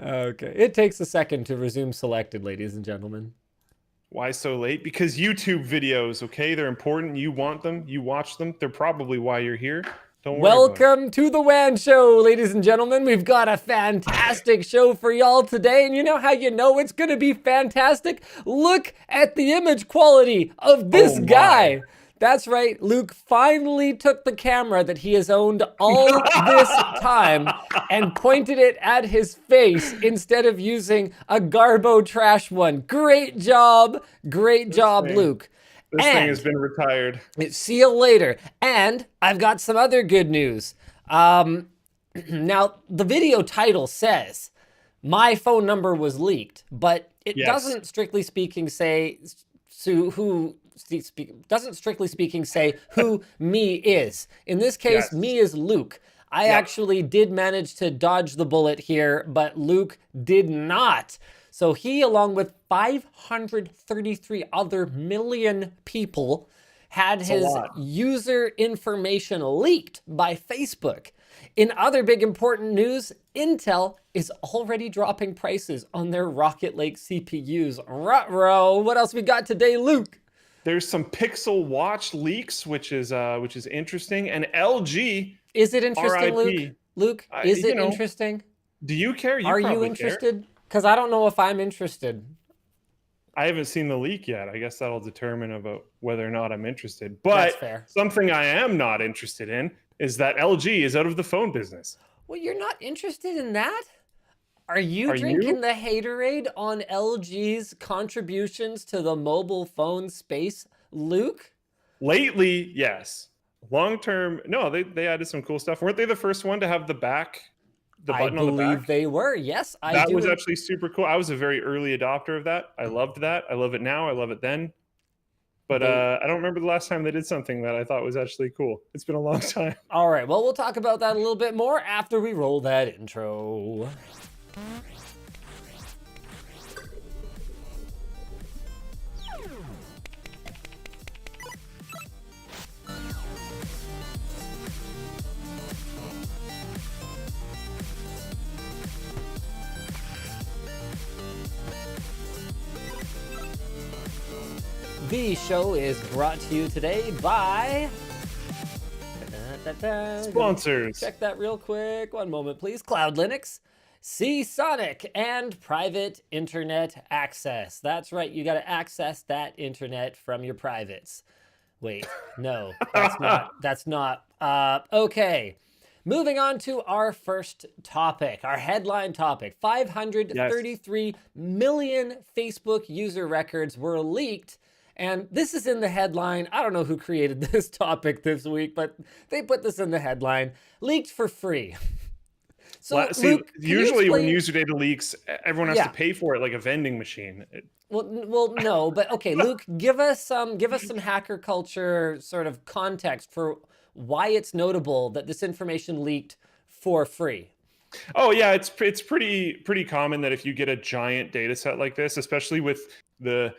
Okay. It takes a second to resume selected, ladies and gentlemen. Why so late? Because YouTube videos, okay? They're important. You want them. You watch them. They're probably why you're here. Don't worry about it. Welcome to the WAN show, ladies and gentlemen. We've got a fantastic show for y'all today. And you know how you know it's going to be fantastic? Look at the image quality of this guy. That's right. Luke finally took the camera that he has owned all this time and pointed it at his face instead of using a Garbo trash one. Great job. Great job, Luke. This thing has been retired. See you later. And I've got some other good news. Now, the video title says, my phone number was leaked, but it doesn't strictly speaking say who me is. In this case, me is Luke. I actually did manage to dodge the bullet here, but Luke did not. So he, along with 533 other million people, had his user information leaked by Facebook. In other big important news, Intel is already dropping prices on their Rocket Lake CPUs. Ruh-roh. What else we got today, Luke? There's some Pixel Watch leaks, which is interesting, and LG. Is it interesting, Luke? Luke, is it interesting? Do you care? Are you interested? Because I don't know if I'm interested. I haven't seen the leak yet. I guess that'll determine about whether or not I'm interested. But something I am not interested in is that LG is out of the phone business. Well, you're not interested in that? Are you drinking the haterade on LG's contributions to the mobile phone space, Luke? Lately, yes. Long term, no, they added some cool stuff. Weren't they the first one to have the button on the back? I believe they were. Yes, That was actually super cool. I was a very early adopter of that. I loved that. I love it now. I love it then. But I don't remember the last time they did something that I thought was actually cool. It's been a long time. All right. Well, we'll talk about that a little bit more after we roll that intro. The show is brought to you today by... Sponsors. Check that real quick. One moment, please. Cloud Linux, Sonic, and private internet access. That's right. You got to access that internet from your privates. Wait, no, that's not. Okay. Moving on to our first topic, our headline topic. 533 million Facebook user records were leaked. And this is in the headline. I don't know who created this topic this week, but they put this in the headline. Leaked for free. So Luke, usually when user data leaks, everyone has to pay for it like a vending machine. Well, no, but okay, Luke, give us some hacker culture sort of context for why it's notable that this information leaked for free. Oh yeah, it's pretty common that if you get a giant data set like this, especially with the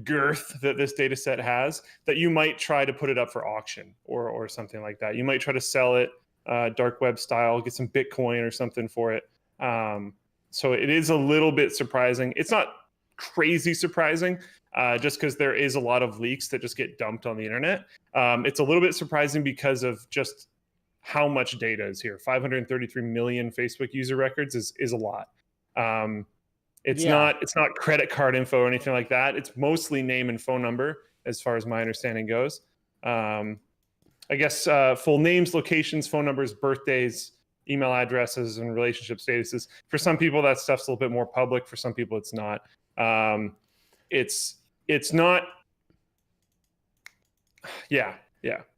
girth that this data set has, that you might try to put it up for auction or something like that. You might try to sell it dark web style, get some Bitcoin or something for it. So it is a little bit surprising. It's not crazy surprising, just because there is a lot of leaks that just get dumped on the internet. It's a little bit surprising because of just how much data is here. 533 million Facebook user records is a lot. It's not credit card info or anything like that. It's mostly name and phone number, as far as my understanding goes. I guess full names, locations, phone numbers, birthdays, email addresses, and relationship statuses. For some people, that stuff's a little bit more public. For some people, it's not. It's not. Yeah.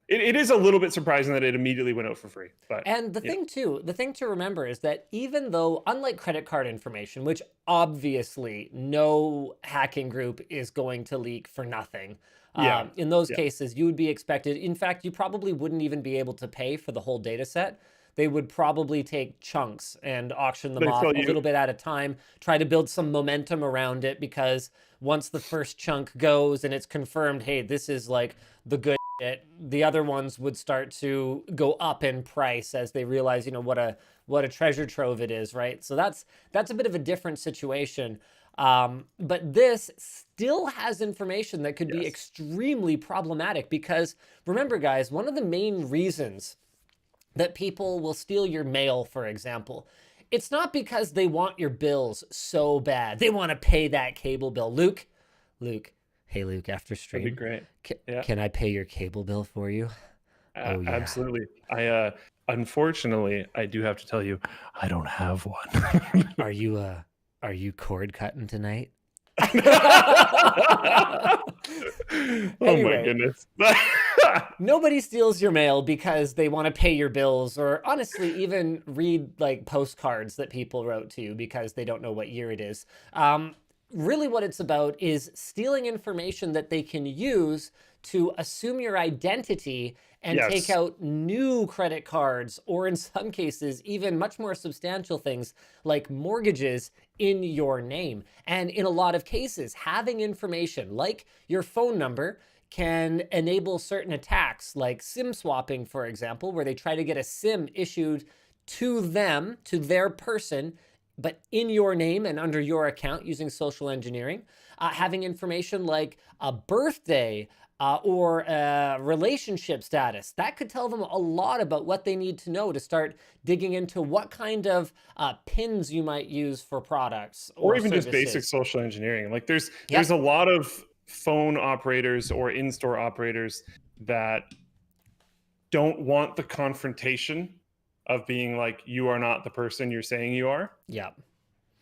It is a little bit surprising that it immediately went out for free. And the thing to remember is that even though, unlike credit card information, which obviously no hacking group is going to leak for nothing, in those cases, you would be expected. In fact, you probably wouldn't even be able to pay for the whole data set. They would probably take chunks and auction them off a little bit at a time, try to build some momentum around it, because once the first chunk goes and it's confirmed, hey, this is like the good the other ones would start to go up in price as they realize, what a treasure trove it is, right? So that's a bit of a different situation. But this still has information that could be extremely problematic because remember, guys, one of the main reasons that people will steal your mail, for example, it's not because they want your bills so bad. They want to pay that cable bill. Luke, hey, Luke, after stream. That'd be great. Can I pay your cable bill for you? Oh, yeah. Absolutely. Unfortunately, I do have to tell you, I don't have one. Are you cord cutting tonight? Oh my goodness. Nobody steals your mail because they want to pay your bills or honestly even read like postcards that people wrote to you because they don't know what year it is. Really what it's about is stealing information that they can use to assume your identity and take out new credit cards, or in some cases, even much more substantial things like mortgages in your name. And in a lot of cases, having information like your phone number can enable certain attacks like SIM swapping, for example, where they try to get a SIM issued to them, to their person, but in your name and under your account using social engineering. Having information like a birthday, or relationship status. That could tell them a lot about what they need to know to start digging into what kind of pins you might use for products or even services. Just basic social engineering. Like there's a lot of phone operators or in-store operators that don't want the confrontation of being like, you are not the person you're saying you are. Yeah.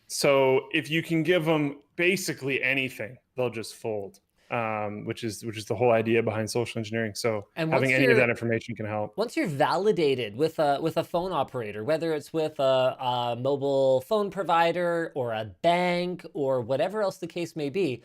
So if you can give them basically anything, they'll just fold. Which is the whole idea behind social engineering. So having any of that information can help. Once you're validated with a phone operator, whether it's with a mobile phone provider or a bank or whatever else the case may be,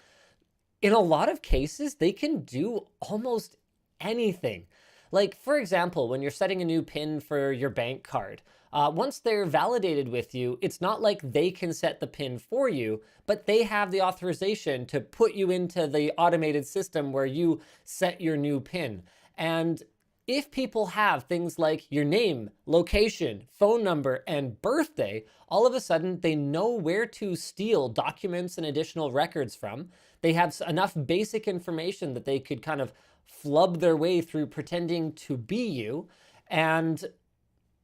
in a lot of cases, they can do almost anything. Like, for example, when you're setting a new PIN for your bank card, once they're validated with you, it's not like they can set the PIN for you, but they have the authorization to put you into the automated system where you set your new PIN. And if people have things like your name, location, phone number, and birthday, all of a sudden they know where to steal documents and additional records from. They have enough basic information that they could kind of flub their way through pretending to be you. And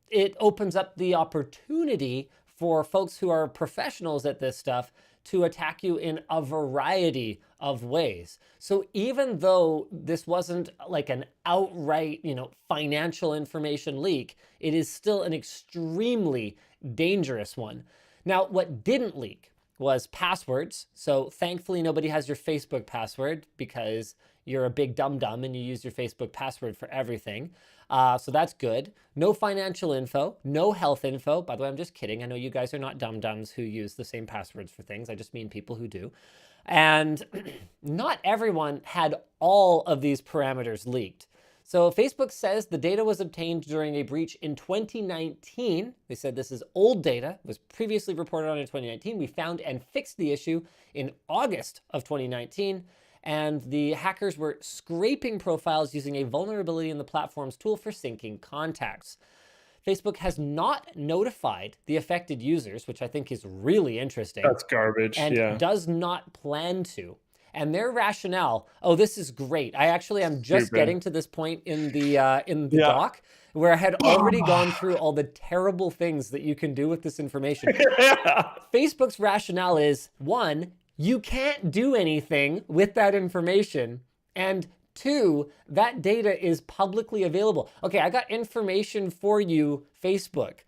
it opens up the opportunity for folks who are professionals at this stuff to attack you in a variety of ways. So even though this wasn't like an outright, financial information leak, it is still an extremely dangerous one. Now, what didn't leak was passwords. So thankfully, nobody has your Facebook password because you're a big dum-dum and you use your Facebook password for everything. So that's good. No financial info, no health info. By the way, I'm just kidding. I know you guys are not dum-dums who use the same passwords for things. I just mean people who do. And not everyone had all of these parameters leaked. So Facebook says the data was obtained during a breach in 2019. They said this is old data, was previously reported on in 2019. We found and fixed the issue in August of 2019. And the hackers were scraping profiles using a vulnerability in the platform's tool for syncing contacts. Facebook has not notified the affected users, which I think is really interesting. That's garbage, and does not plan to. And their rationale, this is great. I actually am just getting to this point in the doc where I had already gone through all the terrible things that you can do with this information. Facebook's rationale is, one, you can't do anything with that information. And two, that data is publicly available. Okay, I got information for you, Facebook.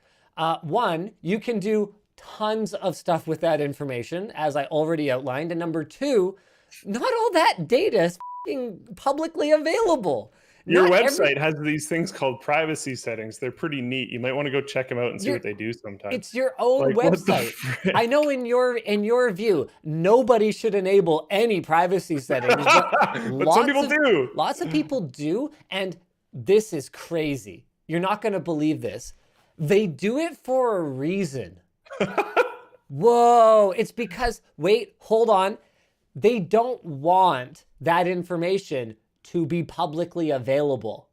One, you can do tons of stuff with that information, as I already outlined. And number two, not all that data is publicly available. Your website has these things called privacy settings. They're pretty neat. You might want to go check them out and see what they do sometimes. It's your own website. I know in your view, nobody should enable any privacy settings, but some people do. Lots of people do, and this is crazy. You're not going to believe this. They do it for a reason. Whoa, it's because, hold on. They don't want that information to be publicly available.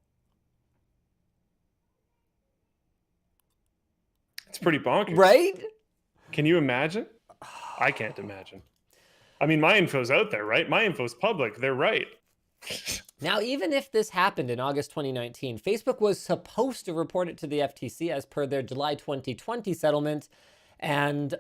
It's pretty bonkers. Right? Can you imagine? I can't imagine. I mean, my info's out there, right? My info's public. They're right. Now, even if this happened in August 2019, Facebook was supposed to report it to the FTC as per their July 2020 settlement. And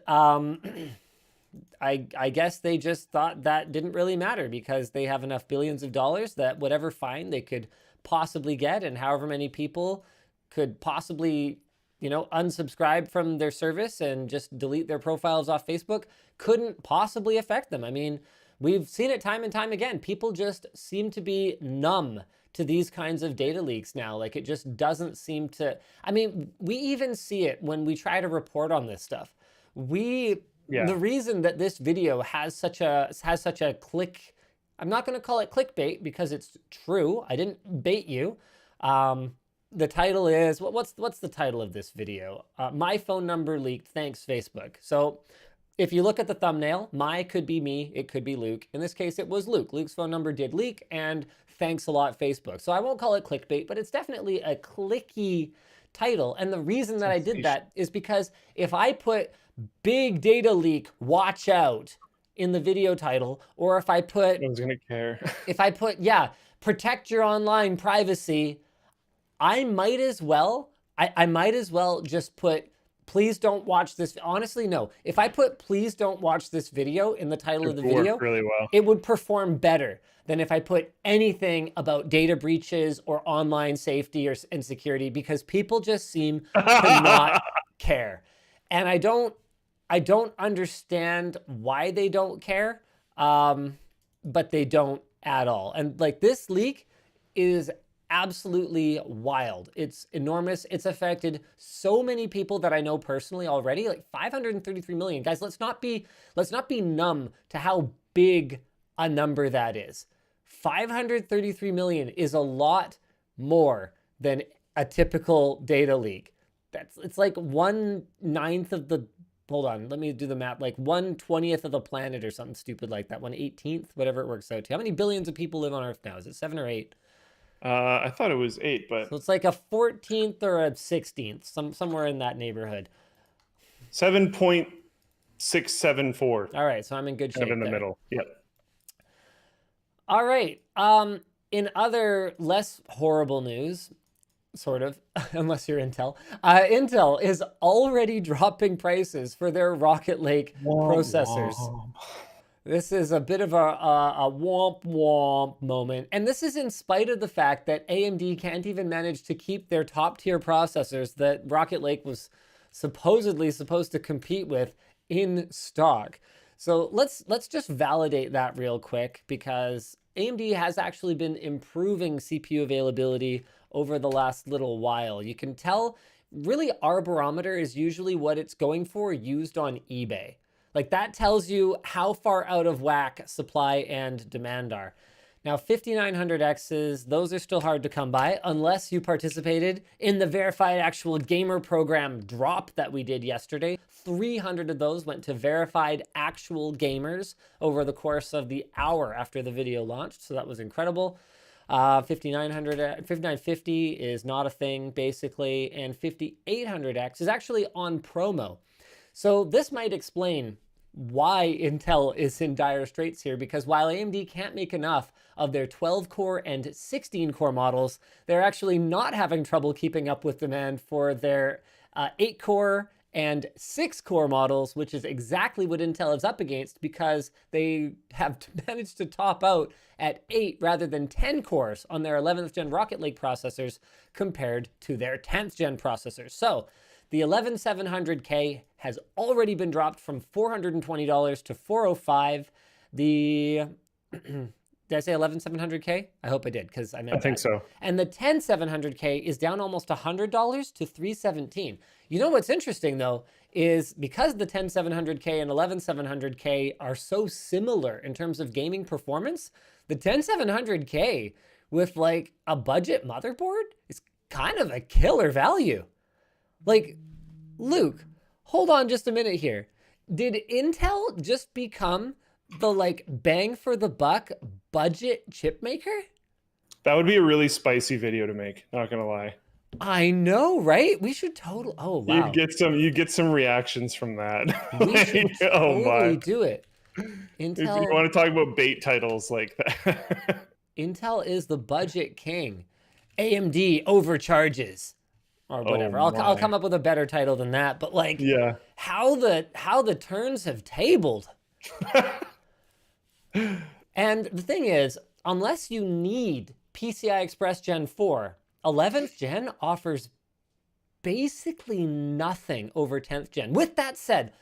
I guess they just thought that didn't really matter because they have enough billions of dollars that whatever fine they could possibly get and however many people could possibly, you know, unsubscribe from their service and just delete their profiles off Facebook couldn't possibly affect them. I mean, we've seen it time and time again. People just seem to be numb to these kinds of data leaks now. Like, it just doesn't seem to, I mean, we even see it when we try to report on this stuff. The reason that this video has such a click, I'm not going to call it clickbait because it's true. I didn't bait you. The title is, what's the title of this video? My phone number leaked, thanks Facebook. So if you look at the thumbnail, my could be me, it could be Luke. In this case, it was Luke. Luke's phone number did leak, and thanks a lot, Facebook. So I won't call it clickbait, but it's definitely a clicky title. And the reason that I did that is because if I put big data leak, watch out in the video title, or if I put, no one's gonna care. If I put, protect your online privacy, I might as well just put, please don't watch this. Honestly, no. If I put please don't watch this video in the title of the video, really well. It would perform better than if I put anything about data breaches or online safety and security, because people just seem to not care. And I don't understand why they don't care, but they don't at all. And like, this leak is absolutely wild. It's enormous. It's affected so many people that I know personally already, like 533 million. Guys, let's not be numb to how big a number that is. 533 million is a lot more than a typical data leak. It's like 1/9 of the, hold on, let me do the math, like 1/20th of the planet or something stupid like that, 1/18th, whatever it works out to. How many billions of people live on Earth now? Is it 7 or 8? I thought it was 8, but so it's like a 14th or a 16th, somewhere in that neighborhood. 7.674. All right, so I'm in good shape. Kind of in the middle. Yep. All right. In other less horrible news, sort of, unless you're Intel, Intel is already dropping prices for their Rocket Lake processors. This is a bit of a womp womp moment. And this is in spite of the fact that AMD can't even manage to keep their top tier processors that Rocket Lake was supposedly supposed to compete with in stock. So let's just validate that real quick, because AMD has actually been improving CPU availability over the last little while. You can tell, really, our barometer is usually what it's going for used on eBay. Like, that tells you how far out of whack supply and demand are. Now, 5900Xs, those are still hard to come by unless you participated in the verified actual gamer program drop that we did yesterday. 300 of those went to verified actual gamers over the course of the hour after the video launched, so that was incredible. 5950 is not a thing, basically, and 5800X is actually on promo. So this might explain why Intel is in dire straits here, because while AMD can't make enough of their 12-core and 16-core models, they're actually not having trouble keeping up with demand for their 8-core and 6-core models, which is exactly what Intel is up against, because they have managed to top out at 8 rather than 10 cores on their 11th gen Rocket Lake processors compared to their 10th gen processors. So the 11700K has already been dropped from $420 to $405. The did I say 11700K? I hope I did, because I think so. And the 10700K is down almost $100 to $317. You know what's interesting though is, because the 10700K and 11700K are so similar in terms of gaming performance, the 10700K with like a budget motherboard is kind of a killer value. Like, Luke, hold on just a minute here. Did Intel just become the like bang for the buck budget chip maker? That would be a really spicy video to make, not gonna lie. I know, right? We should totally. Oh wow, You'd get some reactions from that. we should Like, oh totally my. do it. If you Intel, want to talk about bait titles like that. Intel is the budget king. AMD overcharges, or whatever. Oh I'll my. come up with a better title than that. But like, Yeah. how the turns have tabled. And the thing is, unless you need PCI Express Gen 4, 11th Gen offers basically nothing over 10th Gen. With that said,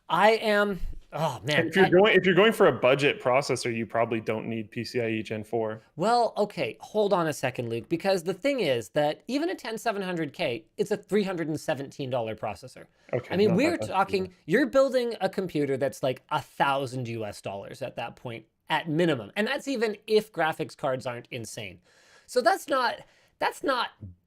I am, oh man. If you're going for a budget processor, you probably don't need PCIe Gen 4. Well, okay, hold on a second, Luke, because the thing is that even a 10700K, it's a $317 processor. Okay. I mean, not we're that bad. talking, you're building a computer that's like $1,000 at that point, at minimum. And that's even if graphics cards aren't insane. So that's not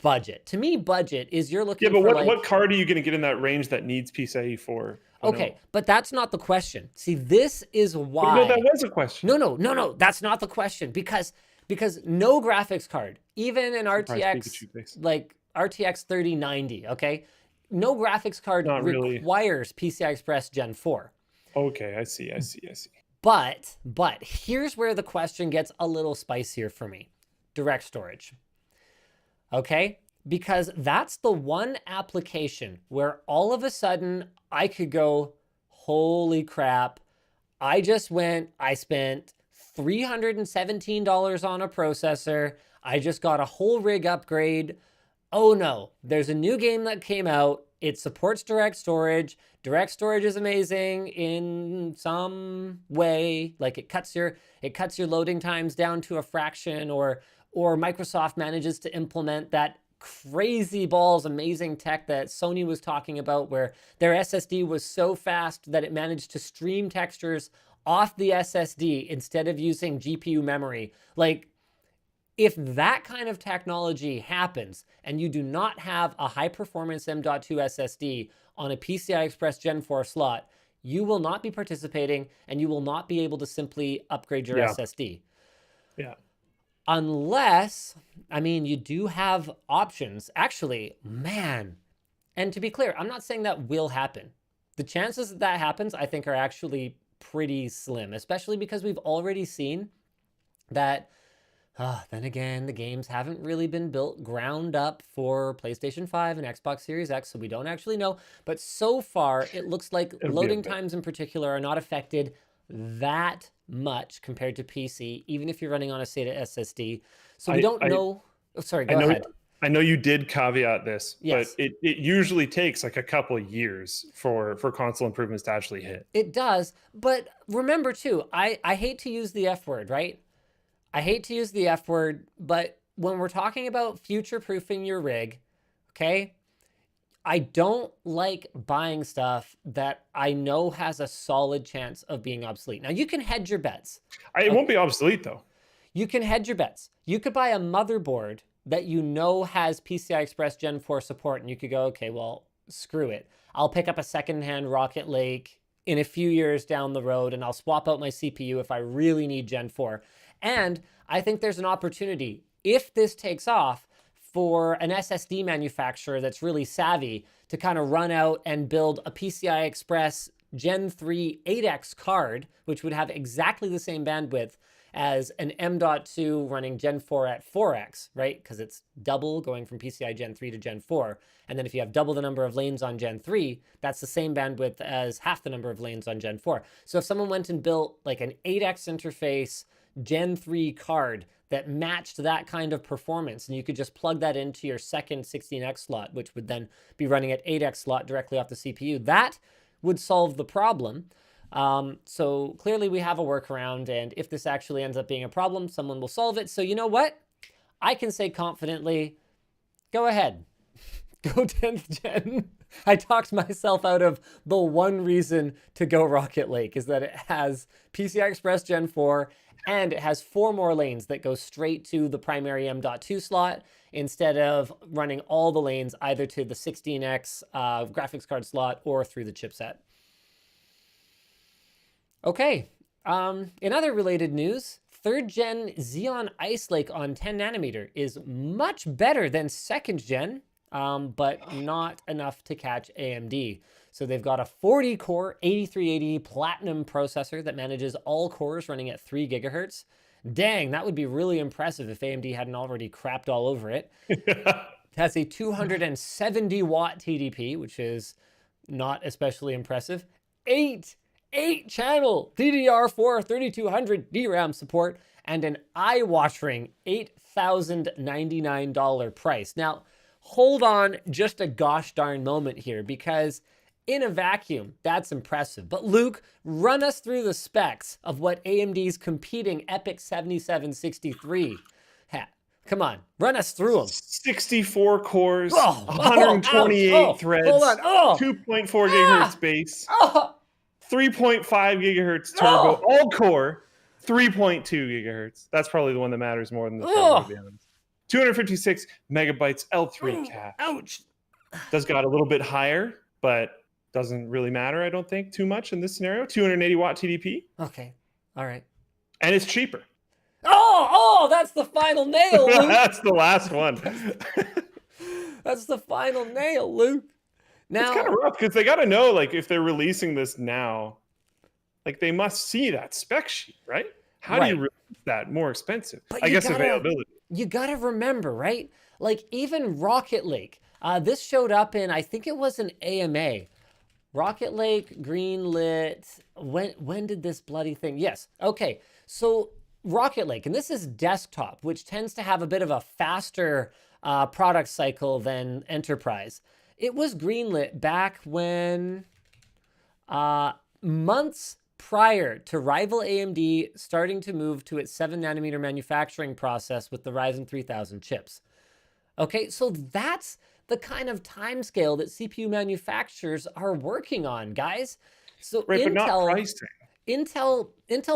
budget. To me, budget is you're looking Yeah, but for what card are you going to get in that range that needs PCIe 4? Okay, but that's not the question. See, this is why. No, that was a question. No, that's not the question because no graphics card, even an RTX like RTX 3090, okay, no graphics card requires PCI Express Gen 4. Okay, I see. But here's where the question gets a little spicier for me. Direct storage. Okay? Because that's the one application where all of a sudden I could go, holy crap, I spent $317 on a processor. I just got a whole rig upgrade. Oh no, there's a new game that came out. It supports direct storage. Direct storage is amazing in some way. Like it cuts your loading times down to a fraction, or Microsoft manages to implement that crazy balls amazing tech that Sony was talking about, where their SSD was so fast that it managed to stream textures off the SSD instead of using GPU memory. Like, if that kind of technology happens and you do not have a high performance M.2 SSD on a PCI Express Gen 4 slot, you will not be participating and you will not be able to simply upgrade your SSD. Yeah. Unless, I mean, you do have options. Actually, man, and to be clear, I'm not saying that will happen. The chances that that happens, I think, are actually pretty slim, especially because we've already seen that, then again, the games haven't really been built ground up for PlayStation 5 and Xbox Series X, so we don't actually know. But so far, it looks like loading times in particular are not affected that much compared to PC, even if you're running on a SATA SSD. So we don't know. Oh, sorry, go ahead. I know you did caveat this, yes, but it usually takes like a couple of years for console improvements to actually hit. It does, but remember too, I hate to use the F word, right? I hate to use the F word, but when we're talking about future-proofing your rig, okay, I don't like buying stuff that I know has a solid chance of being obsolete. Now, you can hedge your bets. It won't be obsolete, though. You can hedge your bets. You could buy a motherboard that you know has PCI Express Gen 4 support, and you could go, okay, well, screw it. I'll pick up a secondhand Rocket Lake in a few years down the road, and I'll swap out my CPU if I really need Gen 4. And I think there's an opportunity, if this takes off, for an SSD manufacturer that's really savvy to kind of run out and build a PCI Express Gen 3 8X card, which would have exactly the same bandwidth as an M.2 running Gen 4 at 4X, right? Because it's double going from PCI Gen 3 to Gen 4. And then if you have double the number of lanes on Gen 3, that's the same bandwidth as half the number of lanes on Gen 4. So if someone went and built like an 8X interface Gen 3 card that matched that kind of performance, and you could just plug that into your second 16X slot, which would then be running at 8X slot directly off the CPU, that would solve the problem. So clearly we have a workaround, and if this actually ends up being a problem, someone will solve it. So you know what? I can say confidently, go ahead. Go 10th gen. I talked myself out of the one reason to go Rocket Lake, is that it has PCI Express Gen 4, and it has 4 more lanes that go straight to the primary M.2 slot instead of running all the lanes either to the 16X graphics card slot or through the chipset. Okay, in other related news, 3rd gen Xeon Ice Lake on 10 nanometer is much better than 2nd gen, but not enough to catch AMD. So they've got a 40 core 8380 platinum processor that manages all cores running at 3 gigahertz. Dang, that would be really impressive if AMD hadn't already crapped all over it. It has a 270 watt TDP, which is not especially impressive. 8 channel DDR4 3200 DRAM support, and an eye-watering $8,099 price. Now, hold on just a gosh darn moment here, because in a vacuum, that's impressive. But Luke, run us through the specs of what AMD's competing EPYC 7763 had. Come on, run us through them. 64 cores, 128 threads, hold on, 2.4 gigahertz base, 3.5 gigahertz turbo, all core, 3.2 gigahertz. That's probably the one that matters more than the turbo, to be honest. 256 megabytes L3 cache. Ouch. Does got a little bit higher, but doesn't really matter, I don't think, too much in this scenario. 280 watt TDP. Okay, all right. And it's cheaper. Oh, that's the final nail, Luke. That's the last one. That's the final nail, Luke. Now, it's kind of rough because they got to know, like, if they're releasing this now, like, they must see that spec sheet, right? How do you release that more expensive? But I guess availability. You got to remember, right? Like, even Rocket Lake, this showed up in, I think it was an AMA. Rocket Lake, greenlit. When did this bloody thing? Yes. Okay. So Rocket Lake, and this is desktop, which tends to have a bit of a faster product cycle than enterprise. It was greenlit back when months prior to rival AMD starting to move to its 7 nanometer manufacturing process with the Ryzen 3000 chips. Okay, so that's the kind of timescale that CPU manufacturers are working on, guys. So right, but not pricing. Intel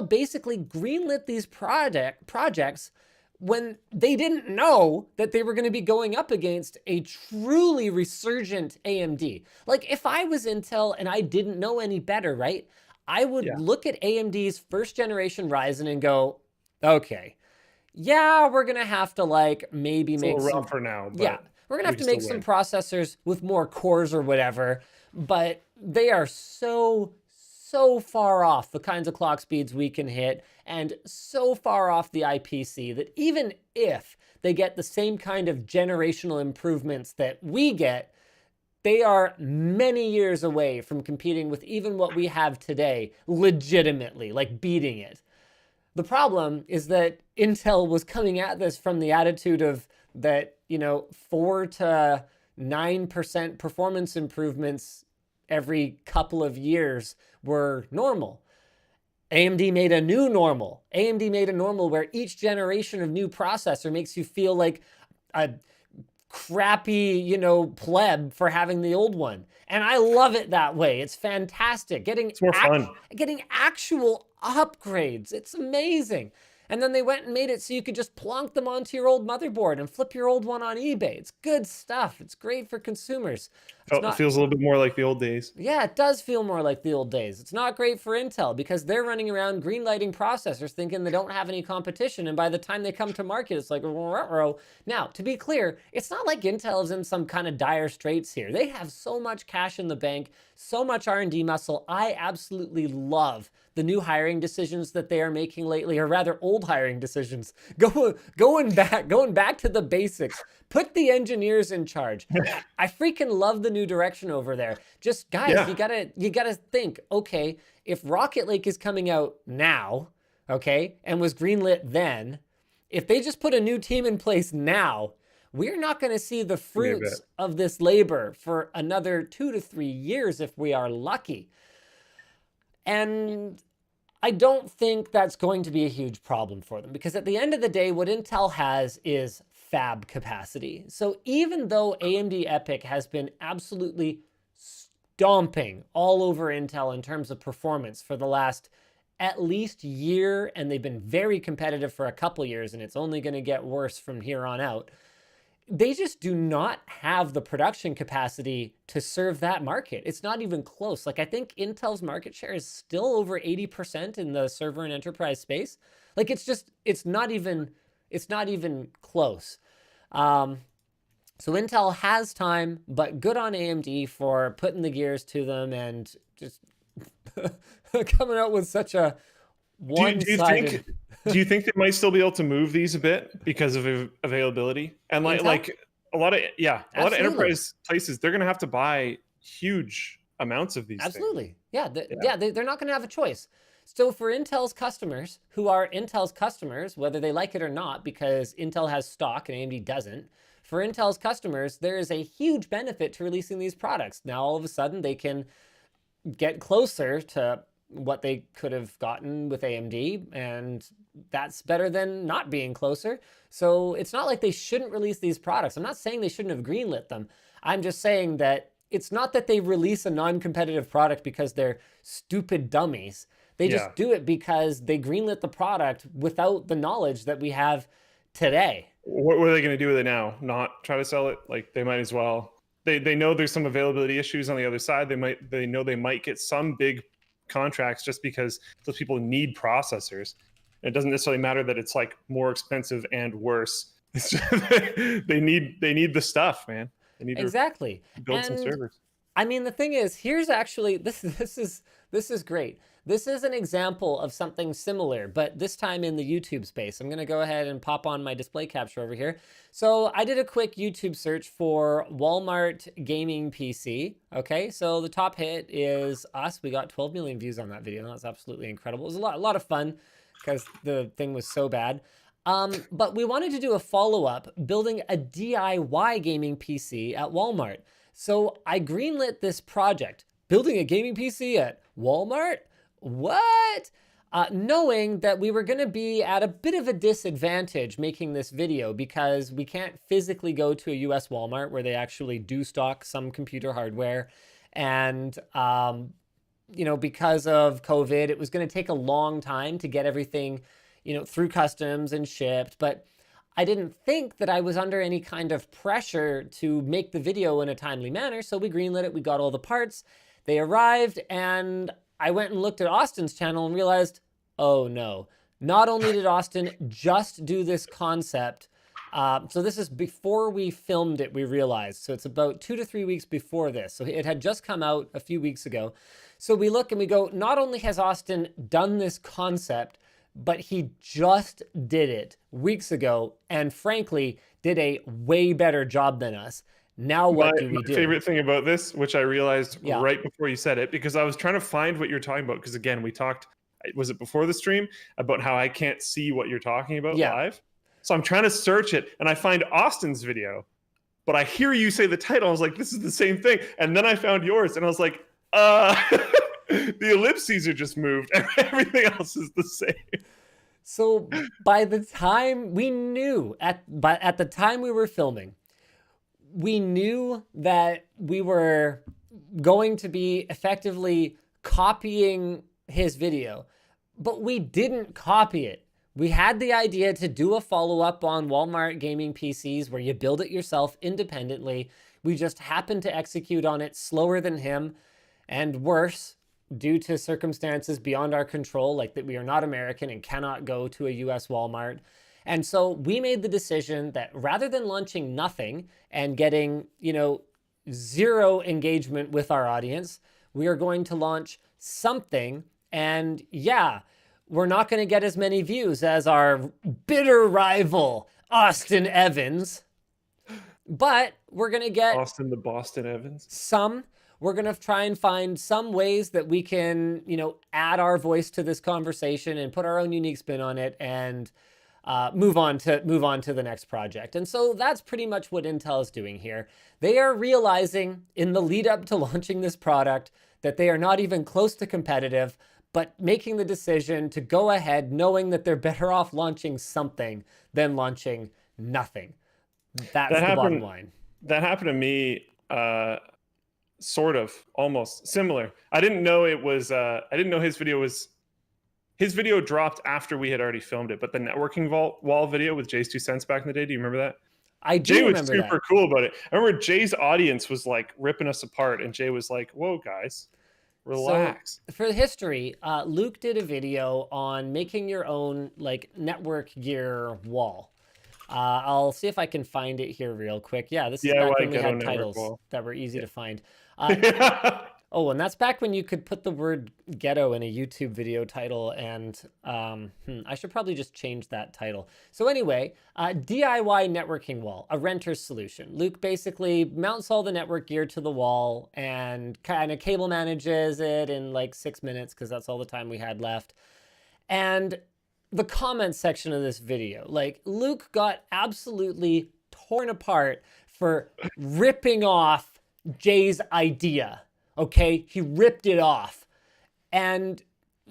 basically greenlit these projects when they didn't know that they were going to be going up against a truly resurgent AMD. Like, if I was Intel and I didn't know any better, right, I would look at AMD's 1st generation Ryzen and go, okay, yeah, we're going to have to, like, maybe make some... rough for now. But yeah, we're going to have to make some processors with more cores or whatever, but they are so far off the kinds of clock speeds we can hit, and so far off the IPC that even if they get the same kind of generational improvements that we get, they are many years away from competing with even what we have today, legitimately, like beating it. The problem is that Intel was coming at this from the attitude of that, 4 to 9% performance improvements every couple of years were normal. AMD made a new normal. AMD made a normal where each generation of new processor makes you feel like a crappy, pleb for having the old one. And I love it that way. It's fantastic. It's more fun. Getting actual upgrades. It's amazing. And then they went and made it so you could just plonk them onto your old motherboard and flip your old one on eBay. It's good stuff. It's great for consumers. It feels a little bit more like the old days. Yeah, it does feel more like the old days. It's not great for Intel because they're running around greenlighting processors thinking they don't have any competition. And by the time they come to market, it's like, ruh-roh. Now, to be clear, it's not like Intel is in some kind of dire straits here. They have so much cash in the bank, so much R&D muscle. I absolutely love the new hiring decisions that they are making lately, or rather old hiring decisions. Going back to the basics. Put the engineers in charge. I freaking love the new direction over there. Just guys, you gotta think, okay, if Rocket Lake is coming out now, okay, and was greenlit then, if they just put a new team in place now, we're not going to see the fruits of this labor for another 2 to 3 years if we are lucky. And I don't think that's going to be a huge problem for them because at the end of the day, what Intel has is fab capacity. So even though AMD EPYC has been absolutely stomping all over Intel in terms of performance for the last at least year, and they've been very competitive for a couple years, and it's only going to get worse from here on out, they just do not have the production capacity to serve that market. It's not even close. Like, I think Intel's market share is still over 80% in the server and enterprise space. Like it's not even close. So Intel has time, but good on AMD for putting the gears to them and just coming out with such a one-sided. Do you think they might still be able to move these a bit because of availability? And like a lot of enterprise places, they're going to have to buy huge amounts of these Absolutely. things. Yeah. They're not going to have a choice. So for Intel's customers, who are Intel's customers, whether they like it or not, because Intel has stock and AMD doesn't, for Intel's customers, there is a huge benefit to releasing these products. Now, all of a sudden, they can get closer to what they could have gotten with AMD, and that's better than not being closer. So it's not like they shouldn't release these products. I'm not saying they shouldn't have greenlit them. I'm just saying that it's not that they release a non-competitive product because they're stupid dummies. They just do it because they greenlit the product without the knowledge that we have today. What are they going to do with it now? Not try to sell it? Like, they might as well. They know there's some availability issues on the other side. They know they might get some big contracts just because those people need processors. It doesn't necessarily matter that it's like more expensive and worse. It's just, they need the stuff, man. They need exactly to build some servers. I mean, the thing is, here's actually this is great. This is an example of something similar, but this time in the YouTube space. I'm going to go ahead and pop on my display capture over here. So I did a quick YouTube search for Walmart gaming PC. Okay, so the top hit is us. We got 12 million views on that video. That's absolutely incredible. It was a lot of fun because the thing was so bad. But we wanted to do a follow-up, building a DIY gaming PC at Walmart. So I greenlit this project, building a gaming PC at Walmart. What? Knowing that we were going to be at a bit of a disadvantage making this video because we can't physically go to a US Walmart where they actually do stock some computer hardware. And, because of COVID, it was going to take a long time to get everything, through customs and shipped. But I didn't think that I was under any kind of pressure to make the video in a timely manner. So we greenlit it. We got all the parts. They arrived, and I went and looked at Austin's channel and realized, oh no, not only did Austin just do this concept, so this is before we filmed it, we realized. So it's about 2 to 3 weeks before this. So it had just come out a few weeks ago. So we look and we go, not only has Austin done this concept, but he just did it weeks ago and frankly did a way better job than us. Now what do we do? My favorite thing about this, which I realized right before you said it, because I was trying to find what you're talking about, because again, we talked, was it before the stream, about how I can't see what you're talking about live? So I'm trying to search it, and I find Austin's video, but I hear you say the title, I was like, this is the same thing, and then I found yours, and I was like, the ellipses are just moved, and everything else is the same. So by the time we knew, at the time we were filming, we knew that we were going to be effectively copying his video, but we didn't copy it. We had the idea to do a follow-up on Walmart gaming PCs where you build it yourself independently. We just happened to execute on it slower than him and worse due to circumstances beyond our control, like that we are not American and cannot go to a US Walmart. And so we made the decision that rather than launching nothing and getting, zero engagement with our audience, we are going to launch something. And we're not going to get as many views as our bitter rival, Austin Evans. But we're going to get Austin the Boston Evans. We're going to try and find some ways that we can, add our voice to this conversation and put our own unique spin on it and move on to the next project. And so that's pretty much what Intel is doing here. They are realizing in the lead up to launching this product that they are not even close to competitive, but making the decision to go ahead knowing that they're better off launching something than launching nothing. That's the bottom line. That happened to me, sort of, almost similar. I didn't know it was, I didn't know his video dropped after we had already filmed it, but the networking wall video with Jay's 2 cents back in the day, do you remember that? I do. Jay was super cool about it. I remember Jay's audience was like ripping us apart, and Jay was like, whoa, guys. Relax. So for history, Luke did a video on making your own like network gear wall. I'll see if I can find it here real quick. Yeah, this is back when we Ghetto had Network titles wall. that were easy to find. Oh, and that's back when you could put the word ghetto in a YouTube video title, and I should probably just change that title. So anyway, DIY networking wall, a renter's solution. Luke basically mounts all the network gear to the wall and kind of cable manages it in like 6 minutes because that's all the time we had left. And the comments section of this video, like Luke got absolutely torn apart for ripping off Jay's idea. Okay, he ripped it off. And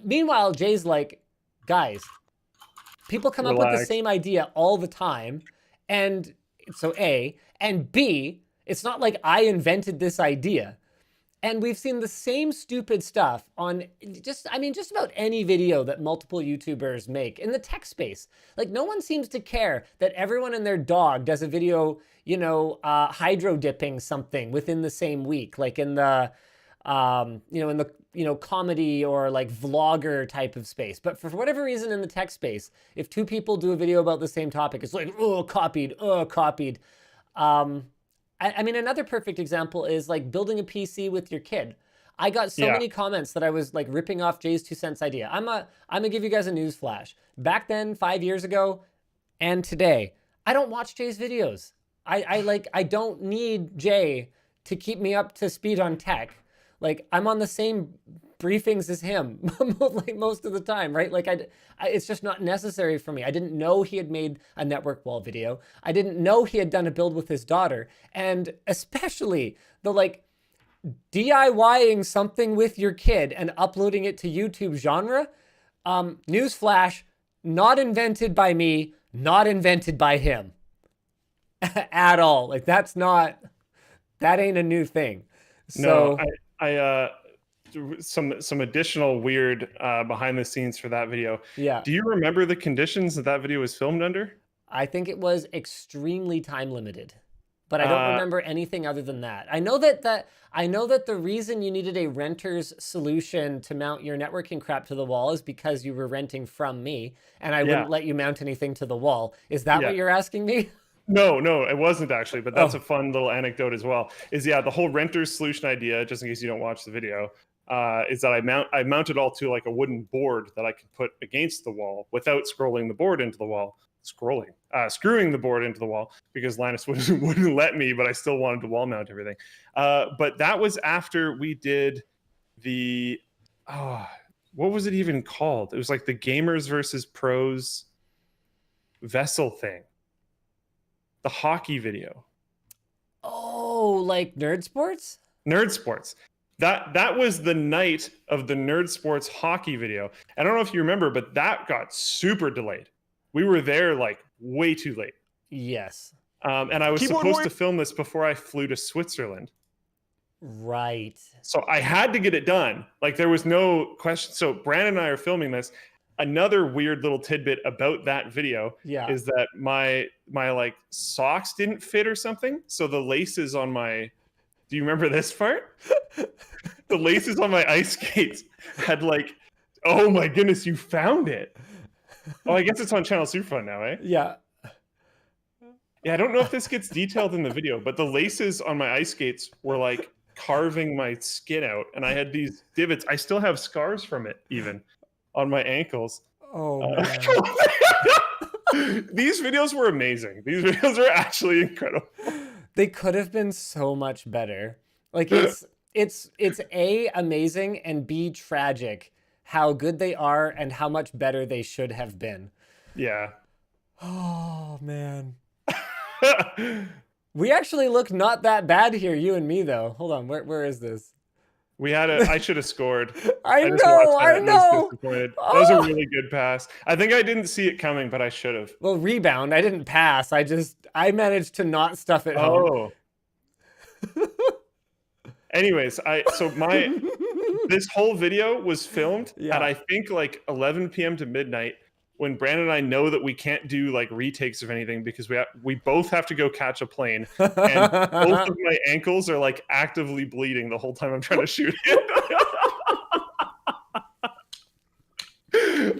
meanwhile, Jay's like, guys, people come up with the same idea all the time. And so A, and B, it's not like I invented this idea. And we've seen the same stupid stuff on just about any video that multiple YouTubers make in the tech space. Like, no one seems to care that everyone and their dog does a video, hydro dipping something within the same week, like in the, comedy or like vlogger type of space. But for whatever reason in the tech space, if two people do a video about the same topic, it's like, copied. I mean, another perfect example is like building a PC with your kid. I got so many comments that I was like ripping off Jay's 2 cents idea. I'm gonna give you guys a news flash. Back then, 5 years ago, and today, I don't watch Jay's videos. I don't need Jay to keep me up to speed on tech. Like, I'm on the same briefings as him like most of the time, right? Like it's just not necessary for me. I didn't know he had made a network wall video. I didn't know he had done a build with his daughter. And especially the like DIYing something with your kid and uploading it to YouTube genre. Newsflash, not invented by me, not invented by him at all. Like that ain't a new thing. So no, some additional weird behind the scenes for that video. Yeah. Do you remember the conditions that video was filmed under? I think it was extremely time limited, but I don't remember anything other than that. I know that the reason you needed a renter's solution to mount your networking crap to the wall is because you were renting from me and I wouldn't let you mount anything to the wall. Is that what you're asking me? No, it wasn't actually, but that's a fun little anecdote as well. Is the whole renter's solution idea, just in case you don't watch the video, is that I mounted all to like a wooden board that I could put against the wall without scrolling the board into the wall. Screwing the board into the wall because Linus wouldn't let me, but I still wanted to wall mount everything. But that was after we did the what was it even called? It was like the gamers versus pros vessel thing. The hockey video. Oh, like Nerd Sports? Nerd Sports. That was the night of the Nerd Sports hockey video. I don't know if you remember, but that got super delayed. We were there like way too late. Yes. And I was supposed to film this before I flew to Switzerland. Right. So I had to get it done. Like there was no question. So Brandon and I are filming this. Another weird little tidbit about that video is that my like socks didn't fit or something. So the laces on my, do you remember this part? The laces on my ice skates had like, oh my goodness, you found it. Oh, I guess it's on Channel Superfun now, eh? Yeah. Yeah, I don't know if this gets detailed in the video, but the laces on my ice skates were like carving my skin out. And I had these divots. I still have scars from it even on my ankles. Oh, man. These videos were amazing. These videos were actually incredible. They could have been so much better. Like it's A, amazing, and B, tragic how good they are and how much better they should have been. Yeah. Oh, man. We actually look not that bad here, you and me, though. Hold on, where is this? I should have scored. I know. That was a really good pass. I think I didn't see it coming, but I should have. Well, rebound. I didn't pass. I managed to not stuff it home. Anyways, this whole video was filmed at I think like 11 p.m. to midnight when Brandon and I know that we can't do like retakes of anything because we both have to go catch a plane and both of my ankles are like actively bleeding the whole time I'm trying to shoot it.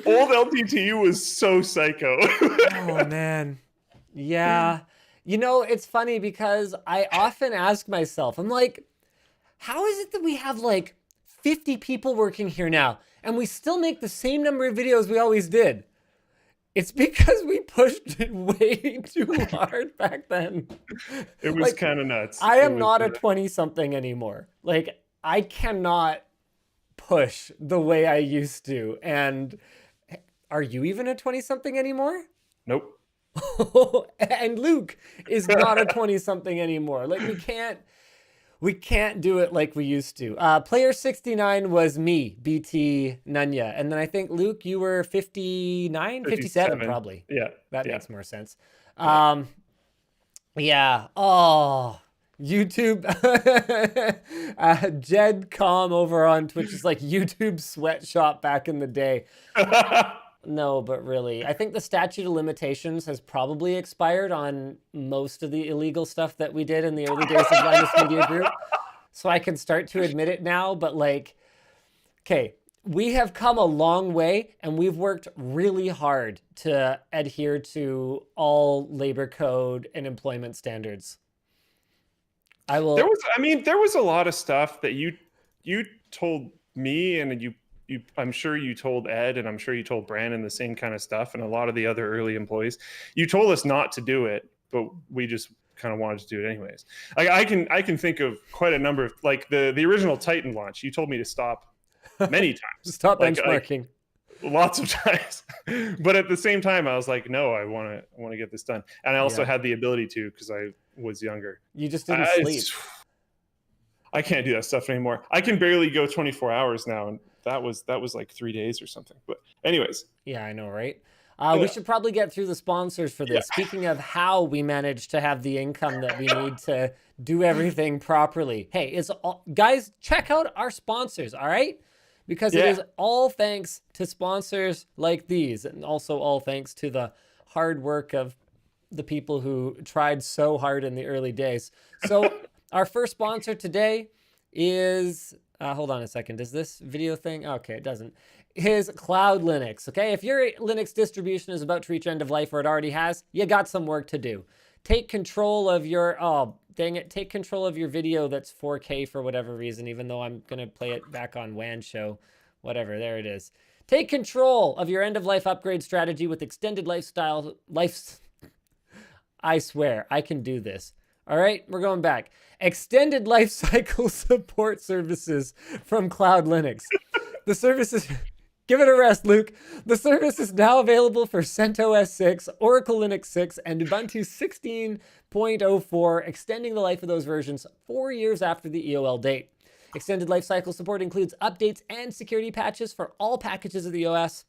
Old LTT was so psycho. Oh, man. Yeah. You know, it's funny because I often ask myself, I'm like, how is it that we have like 50 people working here now and we still make the same number of videos we always did? It's because we pushed it way too hard back then. It was Like, kind of nuts. I am not a 20-something anymore. Like, I cannot push the way I used to. And are you even a 20-something anymore? Nope. And Luke is not a 20-something anymore. Like, we can't do it like we used to. Player 69 was me, BT Nunya. And then I think, Luke, you were 57 probably. Yeah. That makes more sense. Yeah. Oh, YouTube. Jed Com over on Twitch is like YouTube sweatshop back in the day. No, but really, I think the statute of limitations has probably expired on most of the illegal stuff that we did in the early days of Linus Media Group. So I can start to admit it now, but like, okay, we have come a long way and we've worked really hard to adhere to all labor code and employment standards. There was a lot of stuff that you told me, and I'm sure you told Ed, and I'm sure you told Brandon the same kind of stuff, and a lot of the other early employees. You told us not to do it, but we just kind of wanted to do it anyways. I can think of quite a number of, like the original Titan launch. You told me to stop many times. Stop benchmarking. Lots of times. But at the same time, I was like, no, I want to get this done. And I also had the ability to, because I was younger. You just didn't sleep. I can't do that stuff anymore. I can barely go 24 hours now, and that was like 3 days or something. But anyways. Yeah, I know, right? We should probably get through the sponsors for this. Yeah. Speaking of how we managed to have the income that we need to do everything properly. Hey, guys, check out our sponsors, all right? Because it is all thanks to sponsors like these, and also all thanks to the hard work of the people who tried so hard in the early days. So our first sponsor today is, hold on a second. Does this video thing? Okay, it doesn't. Is Cloud Linux. Okay, if your Linux distribution is about to reach end of life, or it already has, you got some work to do. Take control of your, take control of your video that's 4K for whatever reason, even though I'm going to play it back on WAN show. Whatever, there it is. Take control of your end-of-life upgrade strategy with extended I swear, I can do this. All right, we're going back. Extended life cycle support services from Cloud Linux. The services... Give it a rest, Luke. The service is now available for CentOS 6, Oracle Linux 6, and Ubuntu 16.04, extending the life of those versions 4 years after the EOL date. Extended lifecycle support includes updates and security patches for all packages of the OS,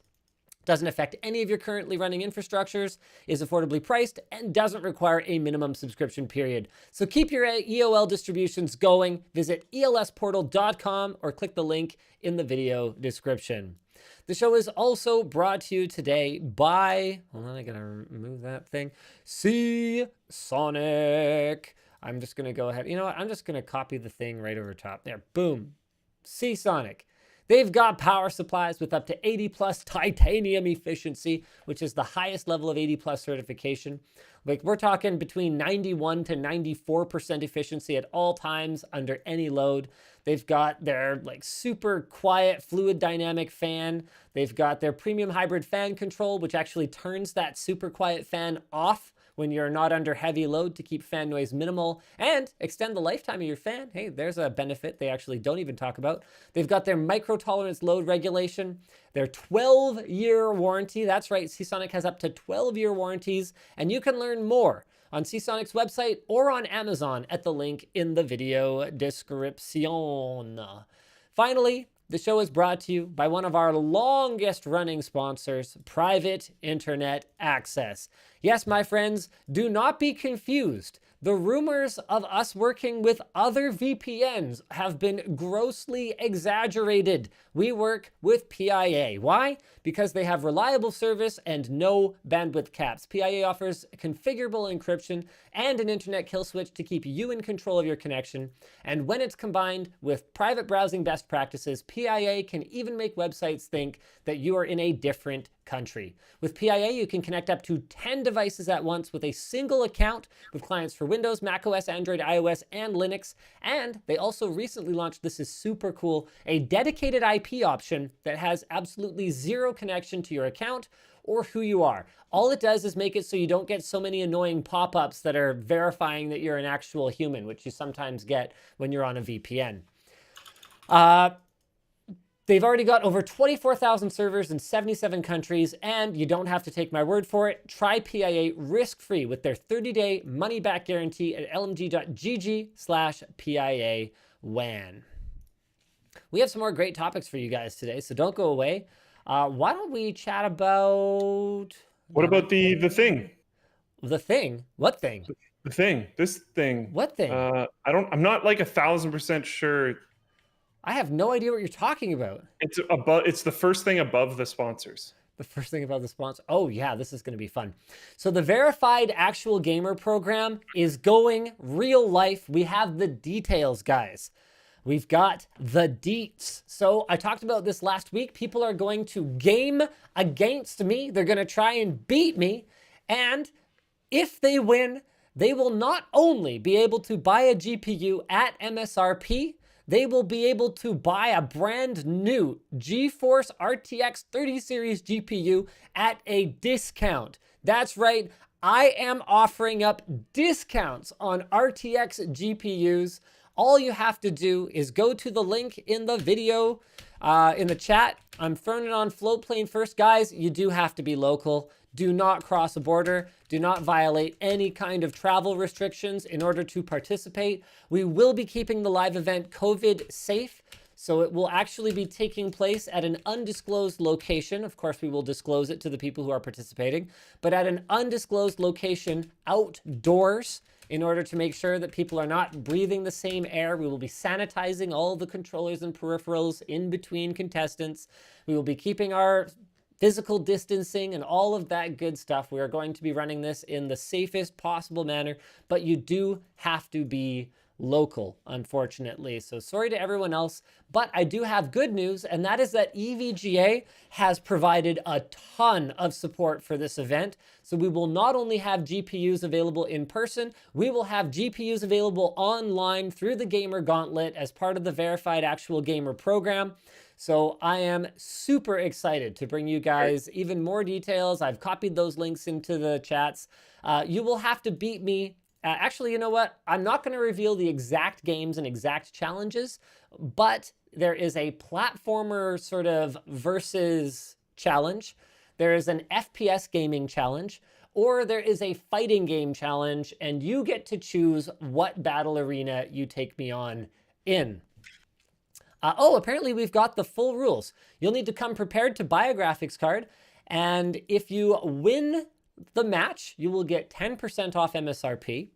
doesn't affect any of your currently running infrastructures, is affordably priced, and doesn't require a minimum subscription period. So keep your EOL distributions going. Visit elsportal.com or click the link in the video description. The show is also brought to you today by, hold on, I gotta remove that thing, Sonic. I'm just gonna go ahead, you know what, I'm just gonna copy the thing right over top there, boom, Sonic. They've got power supplies with up to 80 plus titanium efficiency, which is the highest level of 80 plus certification. Like, we're talking between 91 to 94% efficiency at all times under any load. They've got their like super quiet fluid dynamic fan. They've got their premium hybrid fan control, which actually turns that super quiet fan off when you're not under heavy load to keep fan noise minimal and extend the lifetime of your fan. Hey, there's a benefit they actually don't even talk about. They've got their micro tolerance load regulation, their 12-year warranty. That's right, Sonic has up to 12-year warranties, and you can learn more on Sonic's website or on Amazon at the link in the video description. Finally, the show is brought to you by one of our longest running sponsors, Private Internet Access. Yes, my friends, do not be confused. The rumors of us working with other VPNs have been grossly exaggerated. We work with PIA. Why? Because they have reliable service and no bandwidth caps. PIA offers configurable encryption and an internet kill switch to keep you in control of your connection. And when it's combined with private browsing best practices, PIA can even make websites think that you are in a different country. With PIA, you can connect up to 10 devices at once with a single account with clients for Windows, macOS, Android, iOS, and Linux. And they also recently launched, this is super cool, a dedicated IP option that has absolutely zero connection to your account or who you are. All it does is make it so you don't get so many annoying pop-ups that are verifying that you're an actual human, which you sometimes get when you're on a VPN. They've already got over 24,000 servers in 77 countries, and you don't have to take my word for it. Try PIA risk-free with their 30-day money-back guarantee at lmg.gg/PIA WAN. We have some more great topics for you guys today, so don't go away. Why don't we chat about... What about the thing? The thing? What thing? The thing. This thing. What thing? I'm not like 1,000% sure. I have no idea what you're talking about. It's the first thing above the sponsors. The first thing about the sponsor. Oh yeah, this is going to be fun. So the verified actual gamer program is going real life. We have the details, guys. We've got the deets. So I talked about this last week. People are going to game against me. They're going to try and beat me. And if they win, they will not only be able to buy a GPU at MSRP, they will be able to buy a brand new GeForce RTX 30 series GPU at a discount. That's right, I am offering up discounts on RTX GPUs. All you have to do is go to the link in the video, in the chat. I'm throwing it on floatplane first. Guys, you do have to be local. Do not cross a border. Do not violate any kind of travel restrictions in order to participate. We will be keeping the live event COVID safe, so it will actually be taking place at an undisclosed location. Of course, we will disclose it to the people who are participating, but at an undisclosed location outdoors in order to make sure that people are not breathing the same air. We will be sanitizing all the controllers and peripherals in between contestants. We will be keeping our physical distancing and all of that good stuff. We are going to be running this in the safest possible manner, but you do have to be local, unfortunately. So sorry to everyone else, but I do have good news, and that is that EVGA has provided a ton of support for this event. So we will not only have GPUs available in person, we will have GPUs available online through the Gamer Gauntlet as part of the verified actual gamer program. So I am super excited to bring you guys even more details. I've copied those links into the chats. You will have to beat me. Actually, you know what? I'm not going to reveal the exact games and exact challenges, but there is a platformer sort of versus challenge. There is an FPS gaming challenge, or there is a fighting game challenge, and you get to choose what battle arena you take me on in. Apparently we've got the full rules. You'll need to come prepared to buy a graphics card, and if you win the match, you will get 10% off MSRP,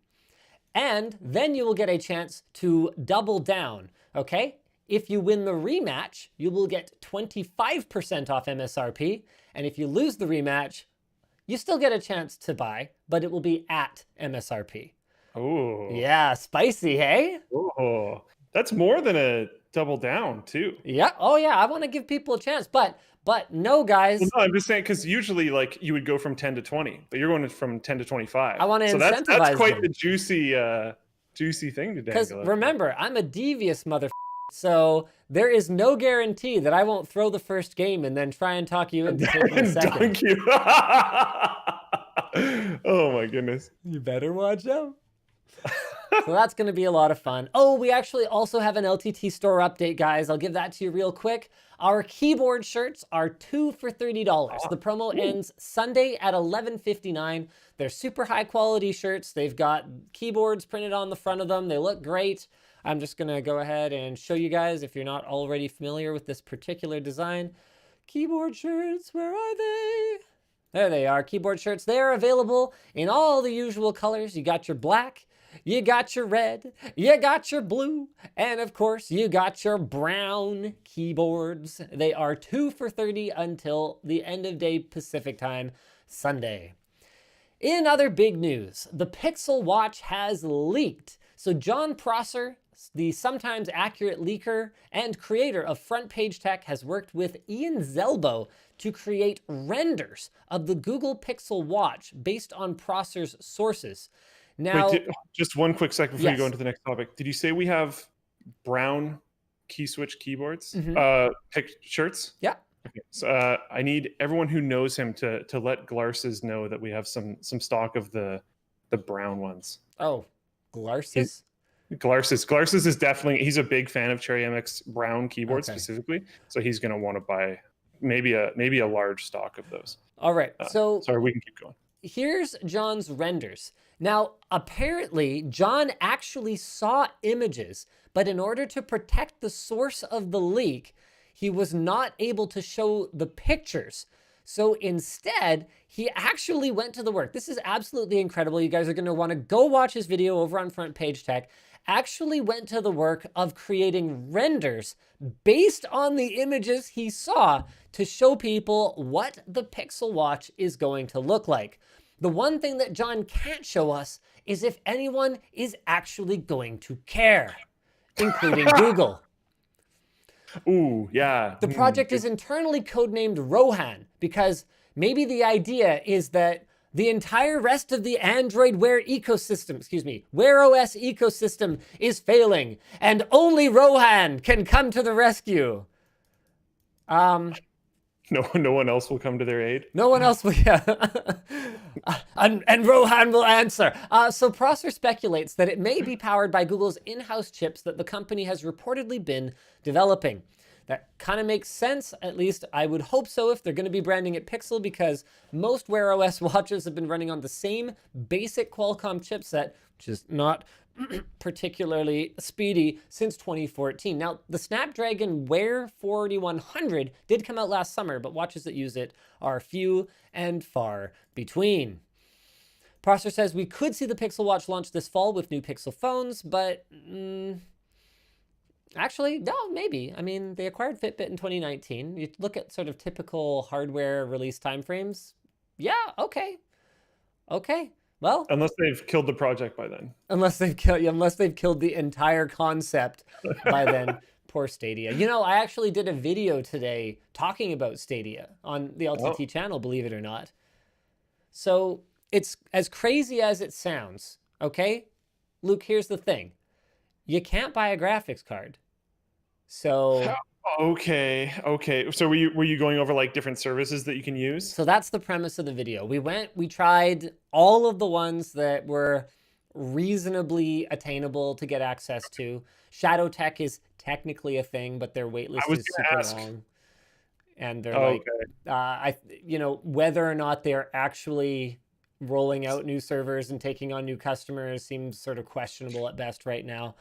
and then you will get a chance to double down, okay? If you win the rematch, you will get 25% off MSRP, and if you lose the rematch, you still get a chance to buy, but it will be at MSRP. Oh. Yeah, spicy, hey? Oh, that's more than a double down too. Yeah. Oh yeah. I want to give people a chance, but no, guys. Well, no, I'm just saying because usually like you would go from 10 to 20, but you're going from 10 to 25. I want to incentivize that's quite them. the juicy thing to dangle. Because remember, I'm a devious mother. So there is no guarantee that I won't throw the first game and then try and talk you into taking the second. Dunk you. Oh my goodness. You better watch out. So that's going to be a lot of fun. Oh, we actually also have an LTT store update, guys. I'll give that to you real quick. Our keyboard shirts are 2 for $30. The promo ends Sunday at 11:59. They're super high quality shirts. They've got keyboards printed on the front of them. They look great. I'm just going to go ahead and show you guys if you're not already familiar with this particular design. Keyboard shirts, where are they? There they are, keyboard shirts. They are available in all the usual colors. You got your black, you got your red, you got your blue, and of course, you got your brown keyboards. They are 2 for $30 until the end of day Pacific time, Sunday. In other big news, the Pixel Watch has leaked. So John Prosser, the sometimes accurate leaker and creator of Front Page Tech, has worked with Ian Zelbo to create renders of the Google Pixel Watch based on Prosser's sources. Now, Wait, just one quick second before you go yes. into the next topic. Did you say we have brown key switch keyboards? Shirts? Yeah. Okay. So I need everyone who knows him to let Glarses know that we have some stock of the brown ones. Oh, Glarses? Glarses is definitely, he's a big fan of Cherry MX brown keyboards specifically, so he's going to want to buy maybe a large stock of those. All right. So sorry, we can keep going. Here's John's renders. Now, apparently, John actually saw images, but in order to protect the source of the leak, he was not able to show the pictures. So instead, he actually went to the work. This is absolutely incredible. You guys are going to want to go watch his video over on Front Page Tech. Actually went to the work of creating renders based on the images he saw to show people what the Pixel Watch is going to look like. The one thing that John can't show us is if anyone is actually going to care, including Google. Ooh, yeah. The project is internally codenamed Rohan because maybe the idea is that the entire rest of the Android Wear ecosystem, Wear OS ecosystem is failing and only Rohan can come to the rescue. No one else will come to their aid. No one else will, yeah. and Rohan will answer. So Prosser speculates that it may be powered by Google's in-house chips that the company has reportedly been developing. That kind of makes sense, at least I would hope so if they're going to be branding it Pixel, because most Wear OS watches have been running on the same basic Qualcomm chipset, which is not particularly speedy, since 2014. Now, the Snapdragon Wear 4100 did come out last summer, but watches that use it are few and far between. Prosser says we could see the Pixel Watch launch this fall with new Pixel phones, but actually, no, maybe. I mean, they acquired Fitbit in 2019. You look at sort of typical hardware release timeframes. Yeah, okay. Well, unless they've killed the project by then. Unless they've killed the entire concept by then. Poor Stadia. You know, I actually did a video today talking about Stadia on the LTT channel, believe it or not. So it's as crazy as it sounds, okay? Luke, here's the thing. You can't buy a graphics card. So okay. So were you going over like different services that you can use? So that's the premise of the video. We tried all of the ones that were reasonably attainable to get access to. Shadow Tech is technically a thing, but their waitlist is super long. And they're whether or not they're actually rolling out new servers and taking on new customers seems sort of questionable at best right now.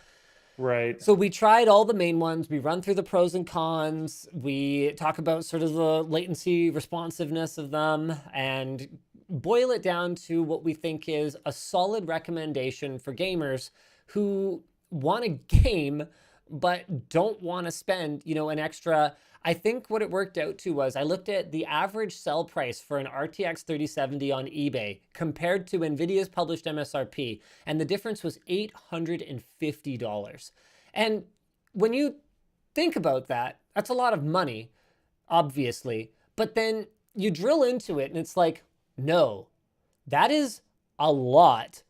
Right. So we tried all the main ones. We run through the pros and cons. We talk about sort of the latency responsiveness of them and boil it down to what we think is a solid recommendation for gamers who want a game but don't want to spend, an extra. I think what it worked out to was I looked at the average sell price for an RTX 3070 on eBay compared to NVIDIA's published MSRP, and the difference was $850. And when you think about that, that's a lot of money, obviously, but then you drill into it and it's like, no, that is a lot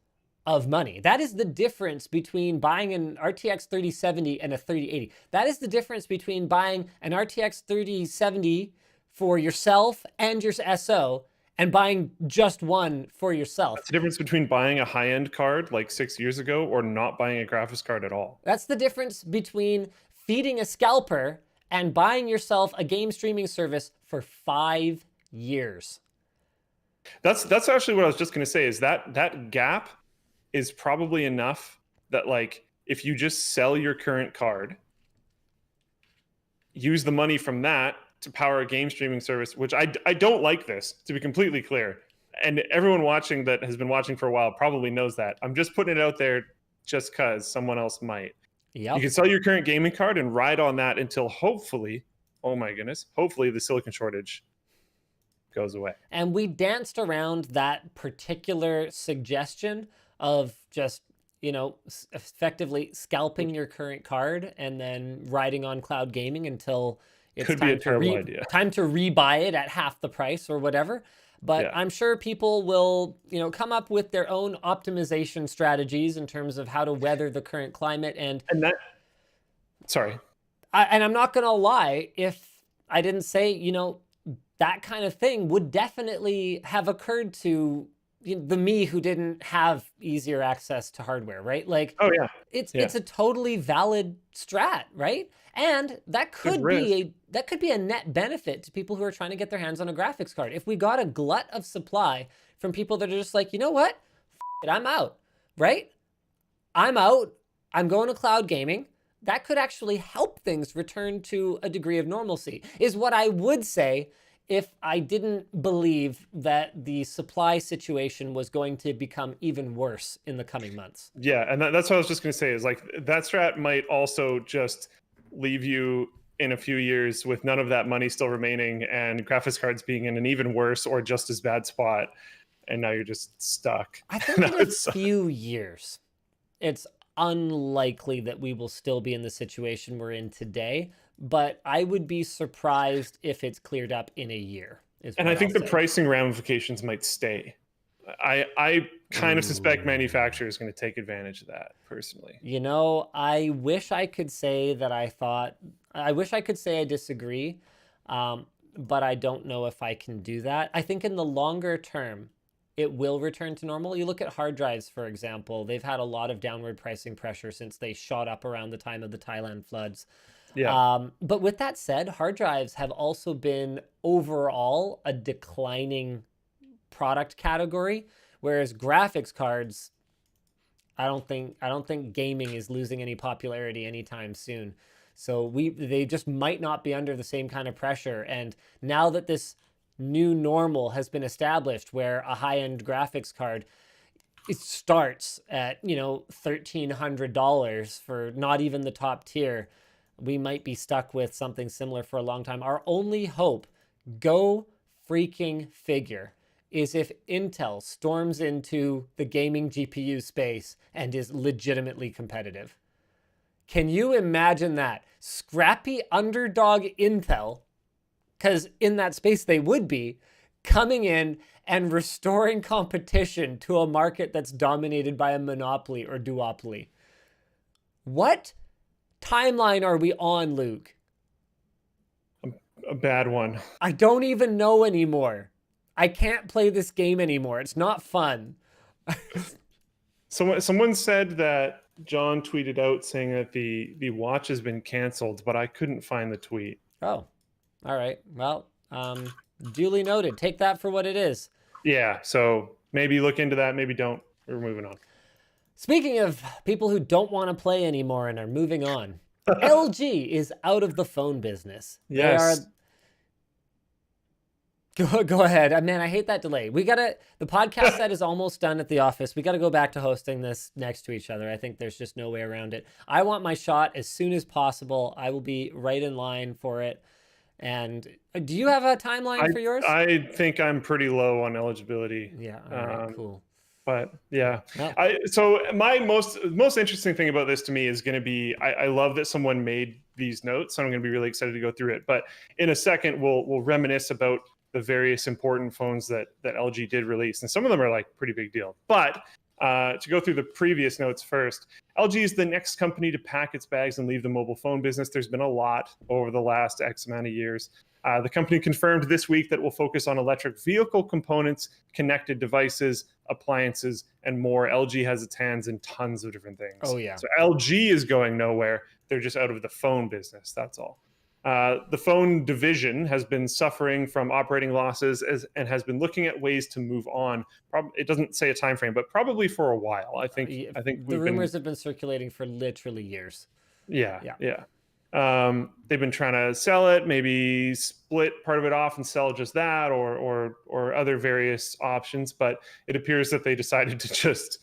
of money. That is the difference between buying an RTX 3070 and a 3080. That is the difference between buying an RTX 3070 for yourself and your SO and buying just one for yourself. That's the difference between buying a high-end card like 6 years ago or not buying a graphics card at all. That's the difference between feeding a scalper and buying yourself a game streaming service for 5 years. That's actually what I was just going to say, is that gap is probably enough that, like, if you just sell your current card, use the money from that to power a game streaming service, which I don't like this, to be completely clear. And everyone watching that has been watching for a while probably knows that. I'm just putting it out there just because someone else might. Yep. You can sell your current gaming card and ride on that until hopefully the silicon shortage goes away. And we danced around that particular suggestion of just, effectively scalping your current card and then riding on cloud gaming until it's Could be a terrible idea. time to rebuy it at half the price or whatever. But Yeah. I'm sure people will, come up with their own optimization strategies in terms of how to weather the current climate. And sorry. And I'm not going to lie, if I didn't say, that kind of thing would definitely have occurred to the me who didn't have easier access to hardware, right? Like, oh yeah, it's a totally valid strat, right? And that could be a net benefit to people who are trying to get their hands on a graphics card. If we got a glut of supply from people that are just like, you know what, it, I'm out, right? I'm out. I'm going to cloud gaming. That could actually help things return to a degree of normalcy, is what I would say if I didn't believe that the supply situation was going to become even worse in the coming months. Yeah, and that's what I was just going to say, is like that strat might also just leave you in a few years with none of that money still remaining and graphics cards being in an even worse or just as bad spot, and now you're just stuck. I think in a few years, it's unlikely that we will still be in the situation we're in today, but I would be surprised if it's cleared up in a year. And I think the pricing ramifications might stay. I kind of suspect manufacturers are going to take advantage of that, personally. I wish I could say that I wish I could say I disagree, but I don't know if I can do that. I think in the longer term, it will return to normal. You look at hard drives, for example, they've had a lot of downward pricing pressure since they shot up around the time of the Thailand floods. Yeah. But with that said, hard drives have also been overall a declining product category, whereas graphics cards, I don't think gaming is losing any popularity anytime soon. So they just might not be under the same kind of pressure. And now that this new normal has been established, where a high-end graphics card, it starts at $1,300 for not even the top tier, we might be stuck with something similar for a long time. Our only hope, go freaking figure, is if Intel storms into the gaming GPU space and is legitimately competitive. Can you imagine that? Scrappy underdog Intel, because in that space they would be, coming in and restoring competition to a market that's dominated by a monopoly or duopoly. What timeline are we on, Luke? A bad one. I don't even know anymore. I can't play this game anymore. It's not fun. Someone said that John tweeted out saying that the watch has been canceled, but I couldn't find the tweet. Oh, all right. Well, duly noted. Take that for what it is. Yeah, so maybe look into that, maybe don't. We're moving on. Speaking of people who don't want to play anymore and are moving on, LG is out of the phone business. Yes. Go ahead. Man, I hate that delay. The podcast set is almost done at the office. We got to go back to hosting this next to each other. I think there's just no way around it. I want my shot as soon as possible. I will be right in line for it. And do you have a timeline for yours? I think I'm pretty low on eligibility. Yeah. All right, cool. But yeah, well, so my most interesting thing about this to me is going to be, I love that someone made these notes, so I'm going to be really excited to go through it. But in a second, we'll reminisce about the various important phones that LG did release, and some of them are like pretty big deal. But to go through the previous notes first, LG is the next company to pack its bags and leave the mobile phone business. There's been a lot over the last X amount of years. The company confirmed this week that it will focus on electric vehicle components, connected devices, appliances, and more. LG has its hands in tons of different things. Oh, yeah. So LG is going nowhere. They're just out of the phone business. That's all. The phone division has been suffering from operating losses and has been looking at ways to move on. It doesn't say a time frame, but probably for a while. I think the rumors have been circulating for literally years. Yeah. They've been trying to sell it, maybe split part of it off and sell just that, or other various options. But it appears that they decided to just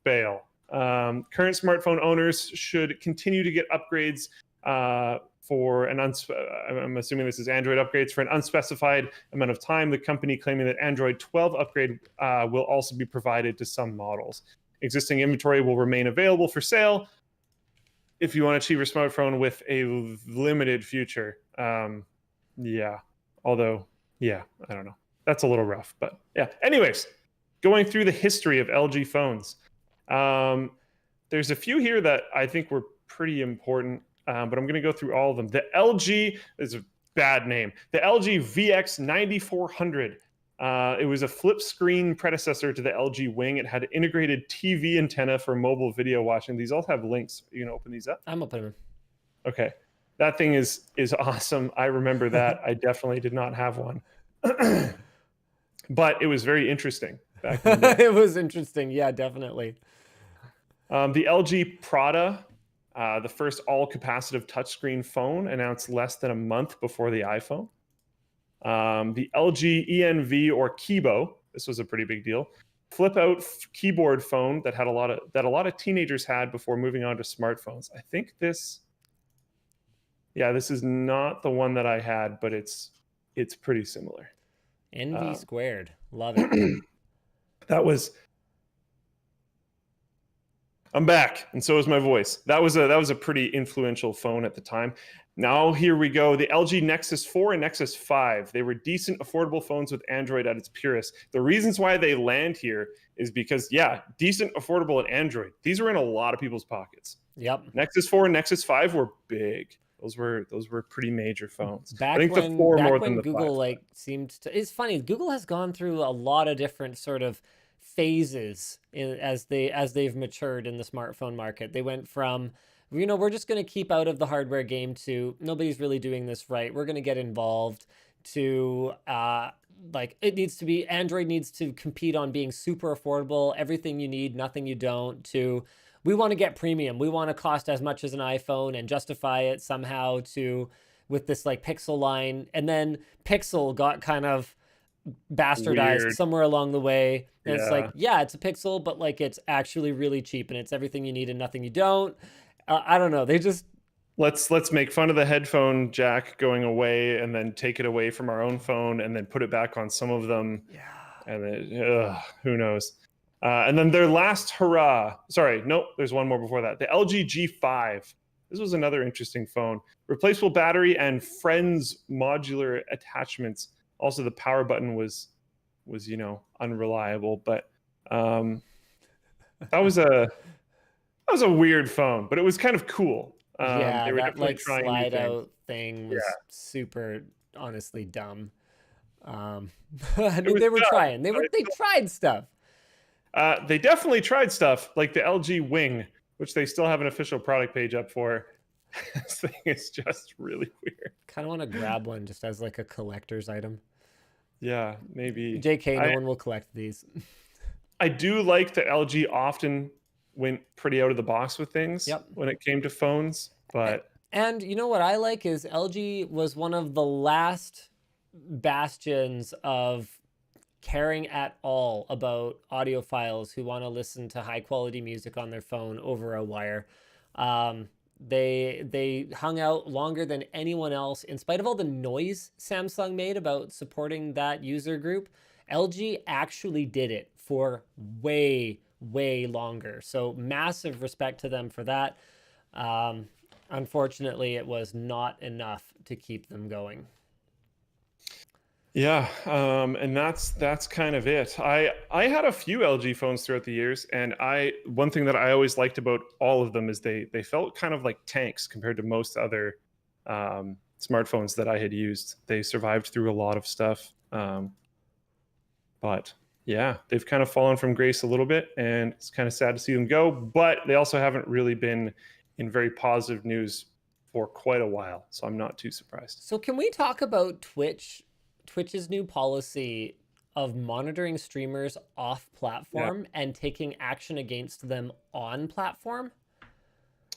bail. Current smartphone owners should continue to get upgrades for I'm assuming this is Android upgrades for an unspecified amount of time. The company claiming that Android 12 upgrade will also be provided to some models. Existing inventory will remain available for sale if you want to achieve your smartphone with a limited future. Yeah, although, yeah, I don't know. That's a little rough, but yeah. Anyways, going through the history of LG phones. There's a few here that I think were pretty important, but I'm going to go through all of them. The LG is a bad name. The LG VX 9400. It was a flip screen predecessor to the LG Wing. It had integrated TV antenna for mobile video watching. These all have links. You can open these up. I'm opening them. Okay. That thing is awesome. I remember that. I definitely did not have one. But it was very interesting back in the day. It was interesting. Yeah, definitely. The LG Prada, the first all-capacitive touchscreen phone, announced less than a month before the iPhone. The LG ENV or Kibo, this was a pretty big deal. Flip-out keyboard phone that had a lot of teenagers had before moving on to smartphones. I think this, yeah, this is not the one that I had, but it's pretty similar. NV squared, love it. That was. I'm back, and so is my voice. That was a pretty influential phone at the time. Now here we go. The LG Nexus 4 and Nexus 5. They were decent, affordable phones with Android at its purest. The reasons why they land here is because, yeah, decent, affordable, and Android. These were in a lot of people's pockets. Yep. Nexus 4 and Nexus 5 were big. Those were pretty major phones. Back I think when, the 4 more when than the Google 5. like seemed to, it's funny. Google has gone through a lot of different sort of phases as they've matured in the smartphone market. They went from, we're just going to keep out of the hardware game to nobody's really doing this right, we're going to get involved, to like it needs to be, Android needs to compete on being super affordable, everything you need, nothing you don't, to we want to get premium, we want to cost as much as an iPhone and justify it somehow, to with this like Pixel line. And then Pixel got kind of bastardized Weird. somewhere along the way, and it's like, Yeah. yeah, it's a Pixel, but like it's actually really cheap and it's everything you need and nothing you don't. I don't know, they just Let's make fun of the headphone jack going away and then take it away from our own phone and then put it back on some of them. yeah. And then who knows. And then their last hurrah. Sorry, nope, there's one more before that. The LG G5. This was another interesting phone. Replaceable battery and Friends modular attachments. Also, the power button was unreliable, but that was a weird phone, but it was kind of cool. Yeah, they were that definitely like trying new slide things. out thing was Yeah. super, honestly dumb. I mean, was they were dumb, trying. They but tried stuff. They definitely tried stuff like the LG Wing, which they still have an official product page up for. This thing is just really weird. Kind of want to grab one just as like a collector's item. Yeah, maybe. JK, no I- one will collect these. I do like that LG often went pretty out of the box with things Yep. when it came to phones, but And you know what I like is LG was one of the last bastions of caring at all about audiophiles who want to listen to high quality music on their phone over a wire. They hung out longer than anyone else, in spite of all the noise Samsung made about supporting that user group. LG actually did it for way longer. So massive respect to them for that. Unfortunately, it was not enough to keep them going. yeah, and that's kind of it. I had a few LG phones throughout the years, and one thing that I always liked about all of them is they felt kind of like tanks compared to most other smartphones that I had used. They survived through a lot of stuff, but yeah, they've kind of fallen from grace a little bit, and it's kind of sad to see them go. But they also haven't really been in very positive news for quite a while, so I'm not too surprised. So can we talk about Twitch's new policy of monitoring streamers off platform and taking action against them on platform?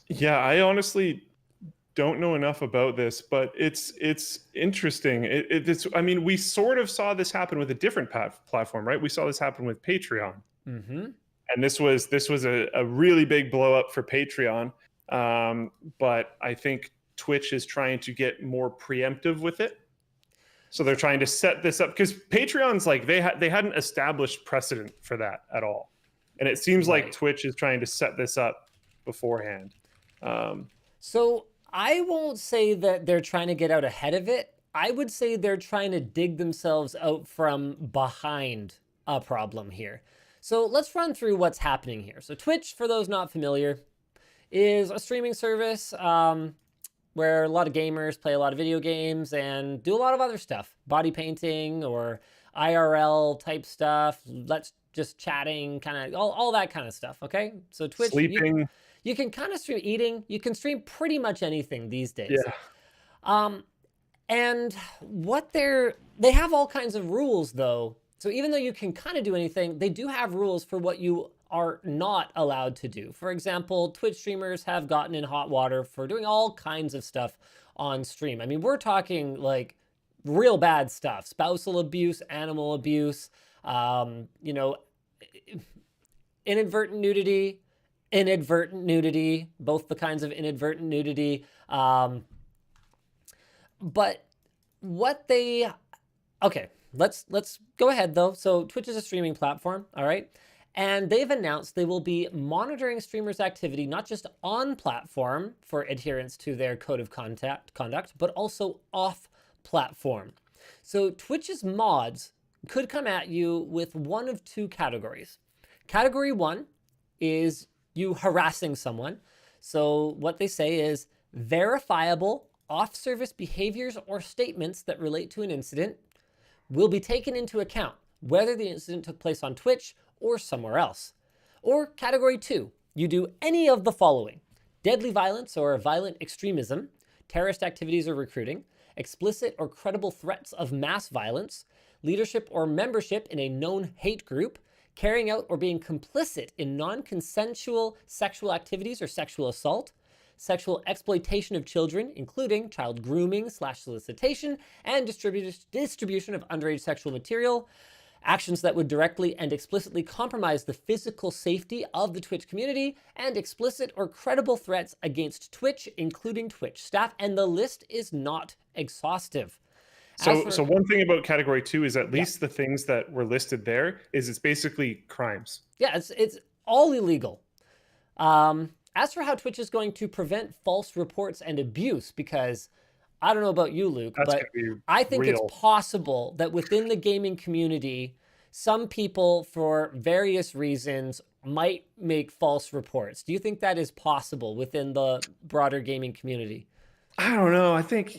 Yeah, I honestly don't know enough about this, but it's interesting. It's I mean, we sort of saw this happen with a different platform, right? We saw this happen with Patreon, Mm-hmm. and this was a really big blow up for Patreon. But I think Twitch is trying to get more preemptive with it. So they're trying to set this up because Patreon's like they hadn't established precedent for that at all, and it seems like Twitch is trying to set this up beforehand. So I won't say that they're trying to get out ahead of it. I would say they're trying to dig themselves out from behind a problem here. So let's run through what's happening here. So Twitch, for those not familiar, is a streaming service where a lot of gamers play a lot of video games and do a lot of other stuff, body painting or IRL type stuff. Let's just chatting, kind of all that kind of stuff. Okay, so Twitch, sleeping. You can kind of stream eating. You can stream pretty much anything these days. Yeah. And what they have all kinds of rules though. So even though you can kind of do anything, they do have rules for what you are not allowed to do. For example, Twitch streamers have gotten in hot water for doing all kinds of stuff on stream. I mean, we're talking like real bad stuff, spousal abuse, animal abuse, you know, inadvertent nudity, both the kinds of inadvertent nudity. But what they, okay, let's go ahead though. So Twitch is a streaming platform, all right? And they've announced they will be monitoring streamers' activity, not just on platform for adherence to their code of conduct, but also off platform. So Twitch's mods could come at you with one of two categories. Category one is you harassing someone. So what they say is verifiable off-service behaviors or statements that relate to an incident will be taken into account, whether the incident took place on Twitch or somewhere else. Or category two, you do any of the following: deadly violence or violent extremism, terrorist activities or recruiting, explicit or credible threats of mass violence, leadership or membership in a known hate group, carrying out or being complicit in non-consensual sexual activities or sexual assault, sexual exploitation of children, including child grooming / solicitation and distribution of underage sexual material, actions that would directly and explicitly compromise the physical safety of the Twitch community, and explicit or credible threats against Twitch, including Twitch staff, and the list is not exhaustive. So one thing about category two is at least the things that were listed there is it's basically crimes. Yeah, it's all illegal. As for how Twitch is going to prevent false reports and abuse, because I don't know about you, Luke, but I think it's possible that within the gaming community, some people, for various reasons, might make false reports. Do you think that is possible within the broader gaming community? I don't know. I think,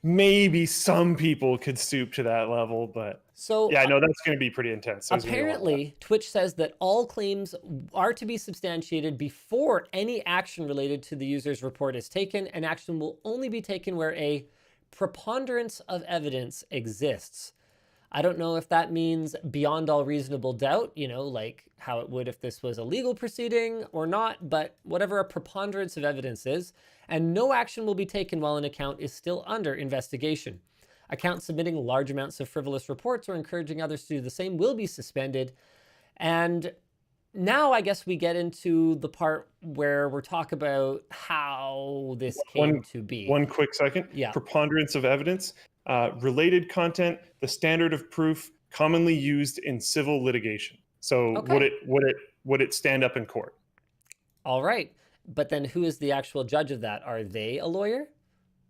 maybe some people could stoop to that level, but yeah, no, that's going to be pretty intense. Apparently, Twitch says that all claims are to be substantiated before any action related to the user's report is taken, and action will only be taken where a preponderance of evidence exists. I don't know if that means beyond all reasonable doubt, like how it would if this was a legal proceeding or not, but whatever a preponderance of evidence is, and no action will be taken while an account is still under investigation. Accounts submitting large amounts of frivolous reports or encouraging others to do the same will be suspended. And now I guess we get into the part where we're talking about how this came to be. One quick second. Yeah. Preponderance of evidence, related content, the standard of proof commonly used in civil litigation. So would it stand up in court? All right. But then who is the actual judge of that? Are they a lawyer?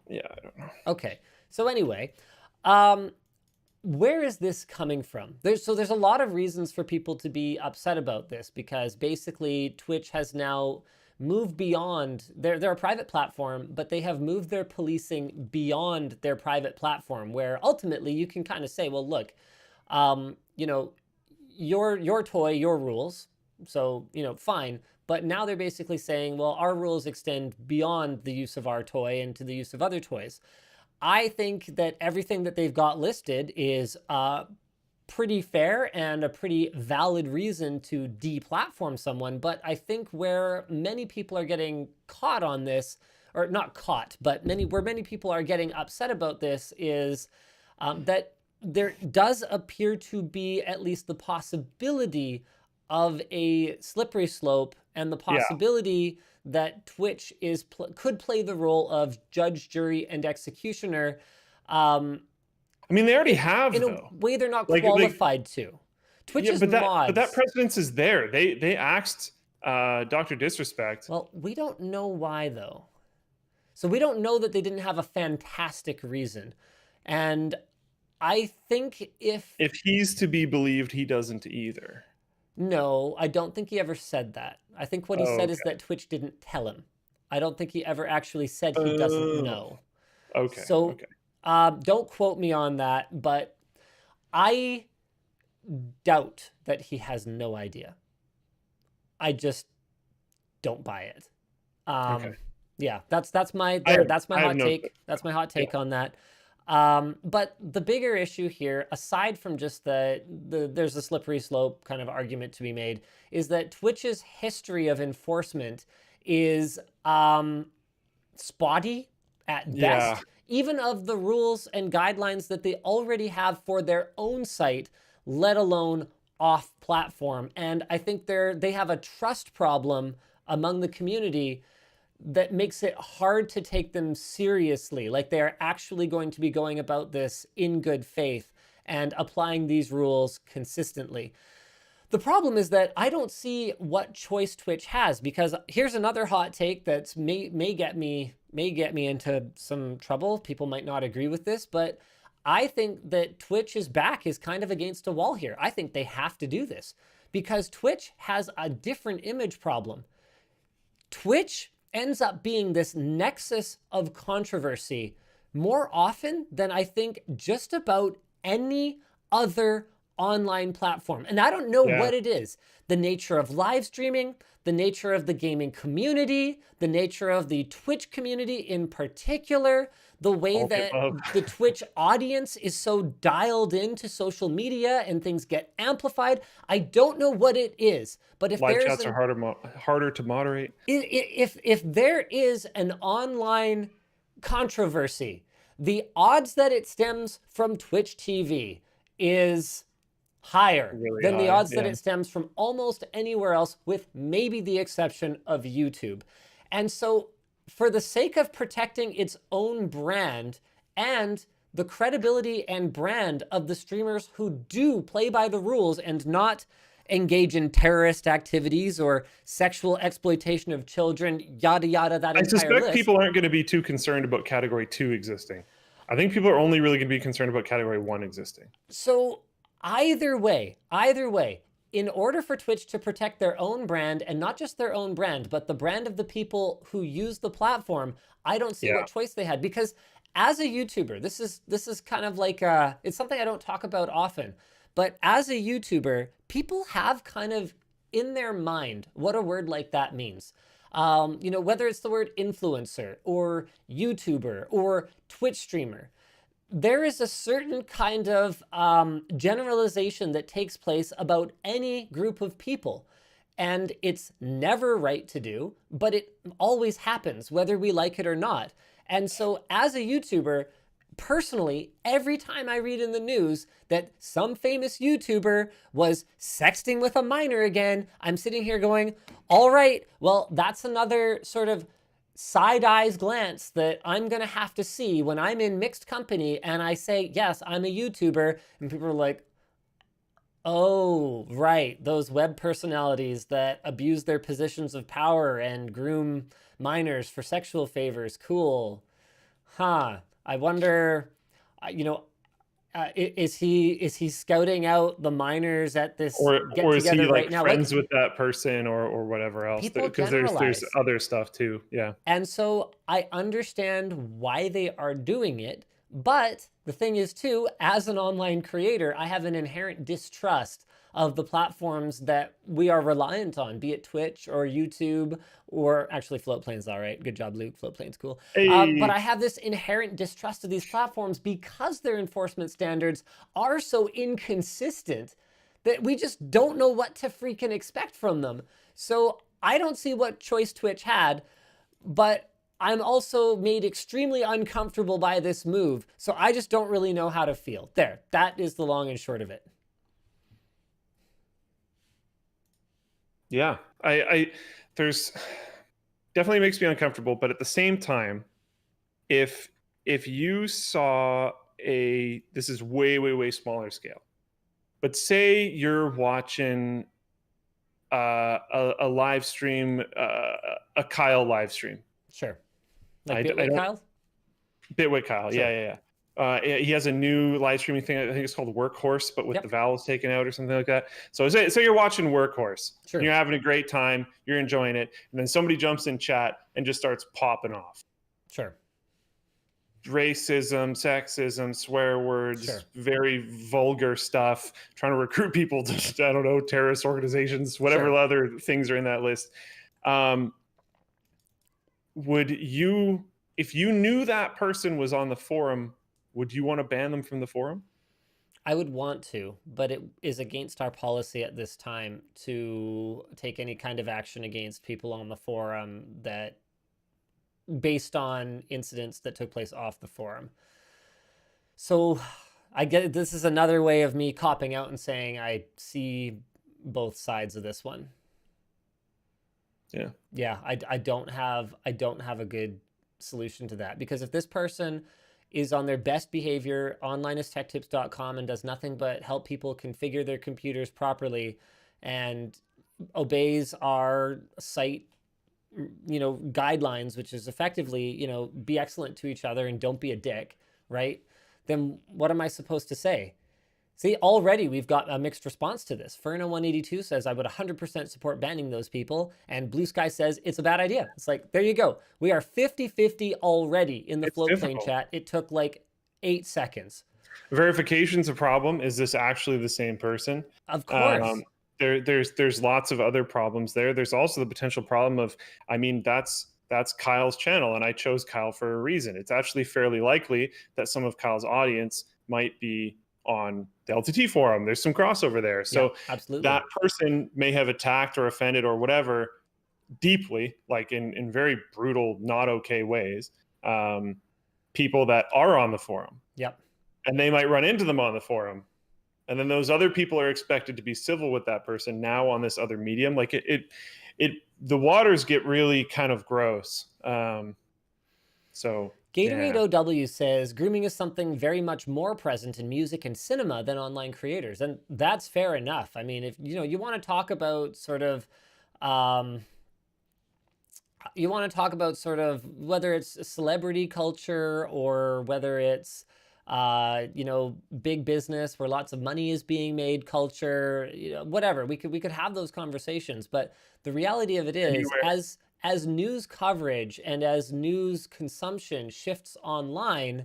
Yeah, I don't know. Okay. So anyway, where is this coming from? There's a lot of reasons for people to be upset about this, because basically Twitch has now moved beyond, they're a private platform, but they have moved their policing beyond their private platform, where ultimately you can kind of say, well, look, your toy, your rules, so, fine. But now they're basically saying, well, our rules extend beyond the use of our toy and to the use of other toys. I think that everything that they've got listed is pretty fair and a pretty valid reason to deplatform someone. But I think where many people are getting caught on this, or not caught, but where many people are getting upset about this is that there does appear to be at least the possibility of a slippery slope, and the possibility that Twitch could play the role of judge, jury, and executioner. I mean, they already have, in though. a way they're not qualified to. Twitch's mods. But that precedence is there. They axed Dr. Disrespect. Well, we don't know why, though. So we don't know that they didn't have a fantastic reason. And I think if he's to be believed, he doesn't either. No, I don't think he ever said that. I think what he said is that Twitch didn't tell him. I don't think he ever actually said he doesn't know. Okay. So don't quote me on that, but I doubt that he has no idea. I just don't buy it. Yeah, that's my hot take. That's my hot take on that. But the bigger issue here, aside from just there's a slippery slope kind of argument to be made, is that Twitch's history of enforcement is spotty at best, even of the rules and guidelines that they already have for their own site, let alone off platform. And I think they have a trust problem among the community that makes it hard to take them seriously. Like they are actually going to be going about this in good faith and applying these rules consistently. The problem is that I don't see what choice Twitch has, because here's another hot take that may get me into some trouble. People might not agree with this, but I think that Twitch's back is kind of against a wall here. I think they have to do this because Twitch has a different image problem. Twitch ends up being this nexus of controversy more often than I think just about any other online platform. And I don't know what it is. The nature of live streaming, the nature of the gaming community, the nature of the Twitch community in particular, the way that the Twitch audience is so dialed into social media and things get amplified. I don't know what it is, but if live chats are harder to moderate. If there is an online controversy, the odds that it stems from Twitch TV is higher than the odds that it stems from almost anywhere else, with maybe the exception of YouTube. And so for the sake of protecting its own brand and the credibility and brand of the streamers who do play by the rules and not engage in terrorist activities or sexual exploitation of children, yada, yada, that entire list. I suspect people aren't going to be too concerned about Category 2 existing. I think people are only really going to be concerned about Category 1 existing. So either way, in order for Twitch to protect their own brand, and not just their own brand, but the brand of the people who use the platform, I don't see what choice they had. Because as a YouTuber, this is kind of like, it's something I don't talk about often, but as a YouTuber, people have kind of in their mind what a word like that means. Whether it's the word influencer or YouTuber or Twitch streamer, there is a certain kind of generalization that takes place about any group of people. And it's never right to do, but it always happens, whether we like it or not. And so as a YouTuber, personally, every time I read in the news that some famous YouTuber was sexting with a minor again, I'm sitting here going, all right, well, that's another sort of side eyes glance that I'm going to have to see when I'm in mixed company and I say, yes, I'm a YouTuber. And people are like, oh, right, those web personalities that abuse their positions of power and groom minors for sexual favors. Cool. Huh. I wonder, is he scouting out the minors at this get or is he together like right now? friends with that person or whatever else? Because there's other stuff too. Yeah. And so I understand why they are doing it, but the thing is too, as an online creator, I have an inherent distrust of the platforms that we are reliant on, be it Twitch or YouTube, or actually floatplane's all right. Good job, Luke. Floatplane's cool. Hey. But I have this inherent distrust of these platforms because their enforcement standards are so inconsistent that we just don't know what to freaking expect from them. So I don't see what choice Twitch had, but I'm also made extremely uncomfortable by this move. So I just don't really know how to feel. There, that is the long and short of it. Yeah, there's definitely makes me uncomfortable. But at the same time, if you saw this is way smaller scale, but say you're watching a live stream, a Kyle live stream. Sure. Like I Bitwit don't Kyle? Bitwit Kyle. Sure. Yeah. He has a new live streaming thing. I think it's called Workhorse, but with Yep. the vowels taken out or something like that. So say you're watching Workhorse. Sure. And you're having a great time. You're enjoying it. And then somebody jumps in chat and just starts popping off. Sure. Racism, sexism, swear words, Sure. very vulgar stuff, trying to recruit people to, I don't know, terrorist organizations, whatever Sure. other things are in that list. Would you, if you knew that person was on the forum, would you want to ban them from the forum? I would want to, but it is against our policy at this time to take any kind of action against people on the forum that based on incidents that took place off the forum. So I get this is another way of me copping out and saying I see both sides of this one. Yeah, I don't have a good solution to that, because if this person is on their best behavior on linustechtips.com and does nothing but help people configure their computers properly and obeys our site guidelines, which is effectively, be excellent to each other and don't be a dick, right? Then what am I supposed to say? See, already we've got a mixed response to this. Ferno182 says, I would 100% support banning those people. And Blue Sky says, it's a bad idea. It's like, there you go. We are 50-50 already in the floatplane chat. It took like 8 seconds. Verification's a problem. Is this actually the same person? Of course. There's lots of other problems there. There's also the potential problem of, that's Kyle's channel, and I chose Kyle for a reason. It's actually fairly likely that some of Kyle's audience might be on the LTT forum. There's some crossover there. So absolutely, that person may have attacked or offended or whatever deeply, like in very brutal, not okay ways, people that are on the forum. Yep. And they might run into them on the forum. And then those other people are expected to be civil with that person now on this other medium. Like the waters get really kind of gross. So Gatorade OW says, grooming is something very much more present in music and cinema than online creators. And that's fair enough. I mean, if you want to talk about sort of, whether it's celebrity culture or whether it's, big business where lots of money is being made culture, whatever, we could have those conversations. But the reality of it is, as news coverage and as news consumption shifts online,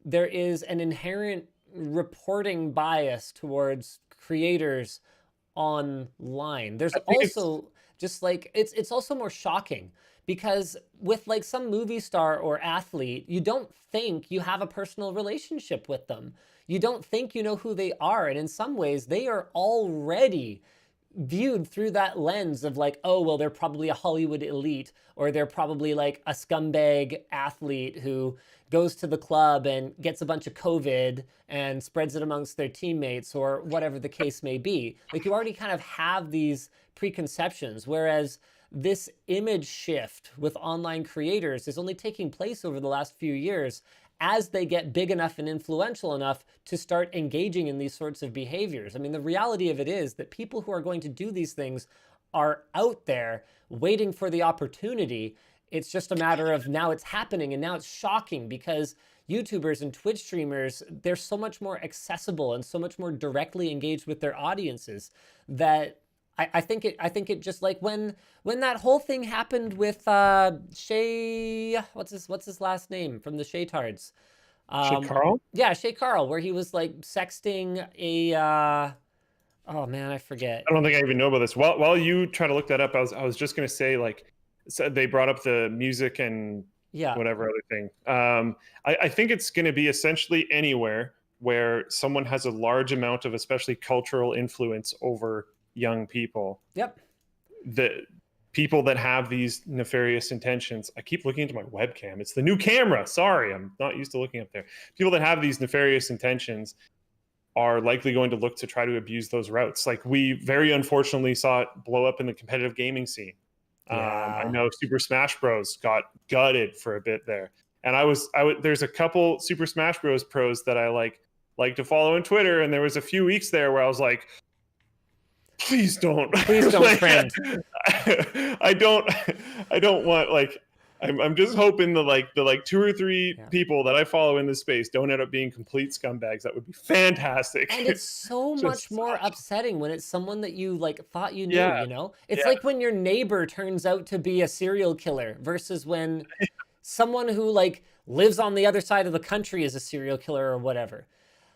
there is an inherent reporting bias towards creators online. There's also just like, it's also more shocking because with like some movie star or athlete, you don't think you have a personal relationship with them. You don't think you know who they are. And in some ways, they are already viewed through that lens of like, oh, well, they're probably a Hollywood elite, or they're probably like a scumbag athlete who goes to the club and gets a bunch of COVID and spreads it amongst their teammates, or whatever the case may be. Like, you already kind of have these preconceptions, whereas this image shift with online creators is only taking place over the last few years as they get big enough and influential enough to start engaging in these sorts of behaviors. I mean, the reality of it is that people who are going to do these things are out there waiting for the opportunity. It's just a matter of now it's happening, and now it's shocking because YouTubers and Twitch streamers, they're so much more accessible and so much more directly engaged with their audiences that I think it just like when that whole thing happened with Shay, what's his last name from the Shaytards? Shay Carl? Yeah, Shay Carl, where he was like sexting a oh man, I forget. I don't think I even know about this. While you try to look that up, I was just gonna say, like, so they brought up the music and whatever other thing. I think it's gonna be essentially anywhere where someone has a large amount of especially cultural influence over young people. Yep. The people that have these nefarious intentions. I keep looking into my webcam. It's the new camera. Sorry, I'm not used to looking up there. People that have these nefarious intentions are likely going to look to try to abuse those routes. Like we very unfortunately saw it blow up in the competitive gaming scene. Yeah. I know Super Smash Bros got gutted for a bit there, and there's a couple Super Smash Bros pros that I like to follow on Twitter, and there was a few weeks there where I was like, please don't, Please don't friend. I don't want, like, I'm just hoping the 2 or 3 people that I follow in this space don't end up being complete scumbags. That would be fantastic. And it's so much more upsetting when it's someone that you like thought you knew, Yeah. you know? It's like when your neighbor turns out to be a serial killer versus when someone who like lives on the other side of the country is a serial killer or whatever.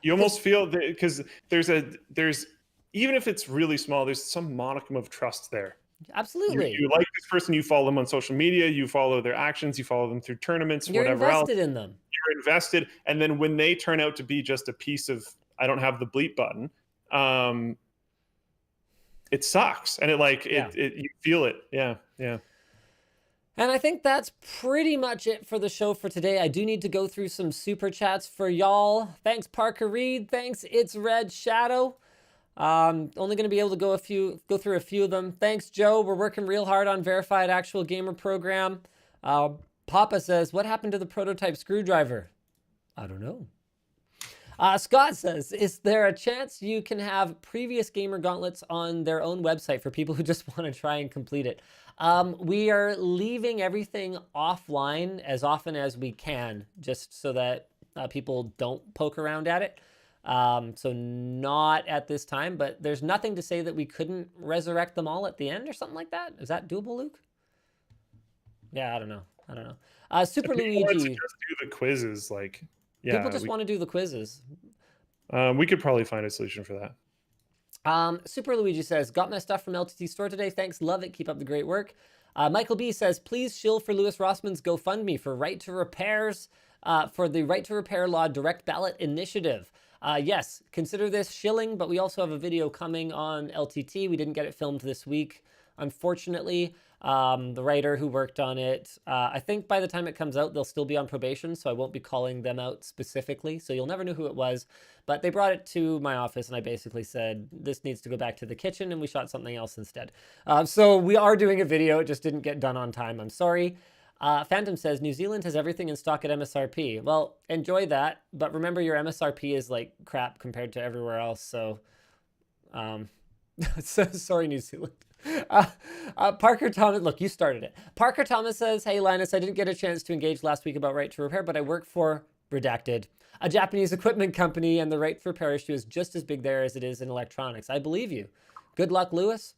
You almost feel that, because there's even if it's really small, there's some modicum of trust there. Absolutely. You like this person, you follow them on social media, you follow their actions, you follow them through tournaments, You're whatever else. invested in them. You're invested. And then when they turn out to be just a piece of, I don't have the bleep button, it sucks. And you feel it. Yeah. Yeah. And I think that's pretty much it for the show for today. I do need to go through some super chats for y'all. Thanks, Parker Reed. Thanks, It's Red Shadow. Only going to be able to go through a few of them. Thanks, Joe. We're working real hard on Verified Actual Gamer program. Papa says, what happened to the prototype screwdriver? I don't know. Scott says, is there a chance you can have previous gamer gauntlets on their own website for people who just want to try and complete it? We are leaving everything offline as often as we can, just so that people don't poke around at it. So not at this time, but there's nothing to say that we couldn't resurrect them all at the end or something like that. Is that doable, Luke? Yeah, I don't know. Super Luigi. Just do the quizzes, like, yeah. People just want to do the quizzes. We could probably find a solution for that. Super Luigi says, got my stuff from LTT Store today. Thanks, love it. Keep up the great work. Michael B says, please shill for Louis Rossman's GoFundMe for right to repairs, for the Right to Repair Law Direct Ballot Initiative. Yes, consider this shilling, but we also have a video coming on LTT. We didn't get it filmed this week, unfortunately. The writer who worked on it, I think by the time it comes out, they'll still be on probation, so I won't be calling them out specifically, so you'll never know who it was. But they brought it to my office, and I basically said, this needs to go back to the kitchen, and we shot something else instead. So we are doing a video. It just didn't get done on time. I'm sorry. Phantom says, New Zealand has everything in stock at MSRP. Well, enjoy that, but remember your MSRP is like crap compared to everywhere else, so sorry, New Zealand. Parker Thomas, look, you started it. Parker Thomas says, hey, Linus, I didn't get a chance to engage last week about Right to Repair, but I work for Redacted, a Japanese equipment company, and the Right to Repair issue is just as big there as it is in electronics. I believe you. Good luck, Lewis.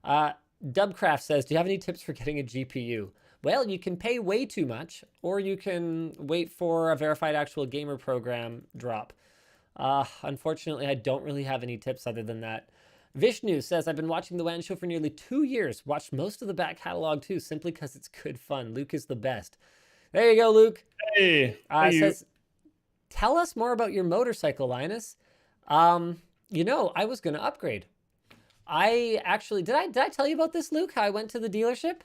Dubcraft says, do you have any tips for getting a GPU? Well, you can pay way too much, or you can wait for a Verified Actual Gamer program drop. Unfortunately, I don't really have any tips other than that. Vishnu says, I've been watching the WAN show for nearly 2 years. Watched most of the back catalog too, simply because it's good fun. Luke is the best. There you go, Luke. Hey. Says, tell us more about your motorcycle, Linus. You know, I was going to upgrade. I actually, did I tell you about this, Luke? How I went to the dealership?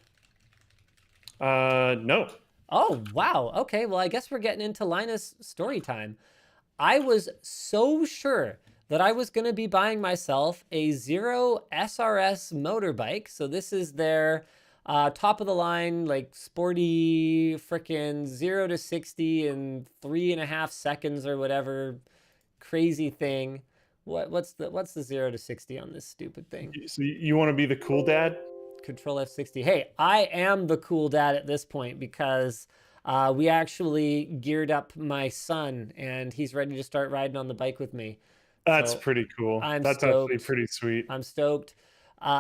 No. Oh, wow. Okay, well, I guess we're getting into Linus story time. I was so sure that I was going to be buying myself a Zero SRS motorbike. So this is their top of the line, like sporty frickin' 0 to 60 in 3.5 seconds or whatever crazy thing. What's the 0 to 60 on this stupid thing? So you want to be the cool dad? Control F60. Hey, I am the cool dad at this point because we actually geared up my son and he's ready to start riding on the bike with me. That's So pretty cool. That's stoked. actually pretty sweet. I'm stoked.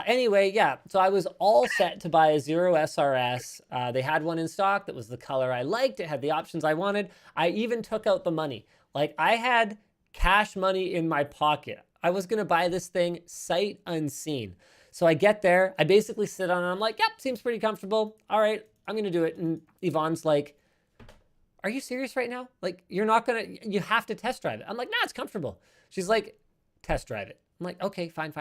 Anyway, yeah, so I was all set to buy a Zero SRS. They had one in stock that was the color I liked. It had the options I wanted. I even took out the money. Like, I had cash money in my pocket. I was going to buy this thing sight unseen. So I get there, I basically sit on it, I'm like, yep, seems pretty comfortable. All right, I'm gonna do it. And Yvonne's like, are you serious right now? Like, you have to test drive it. I'm like, nah, it's comfortable. She's like, test drive it. I'm like, okay, fine.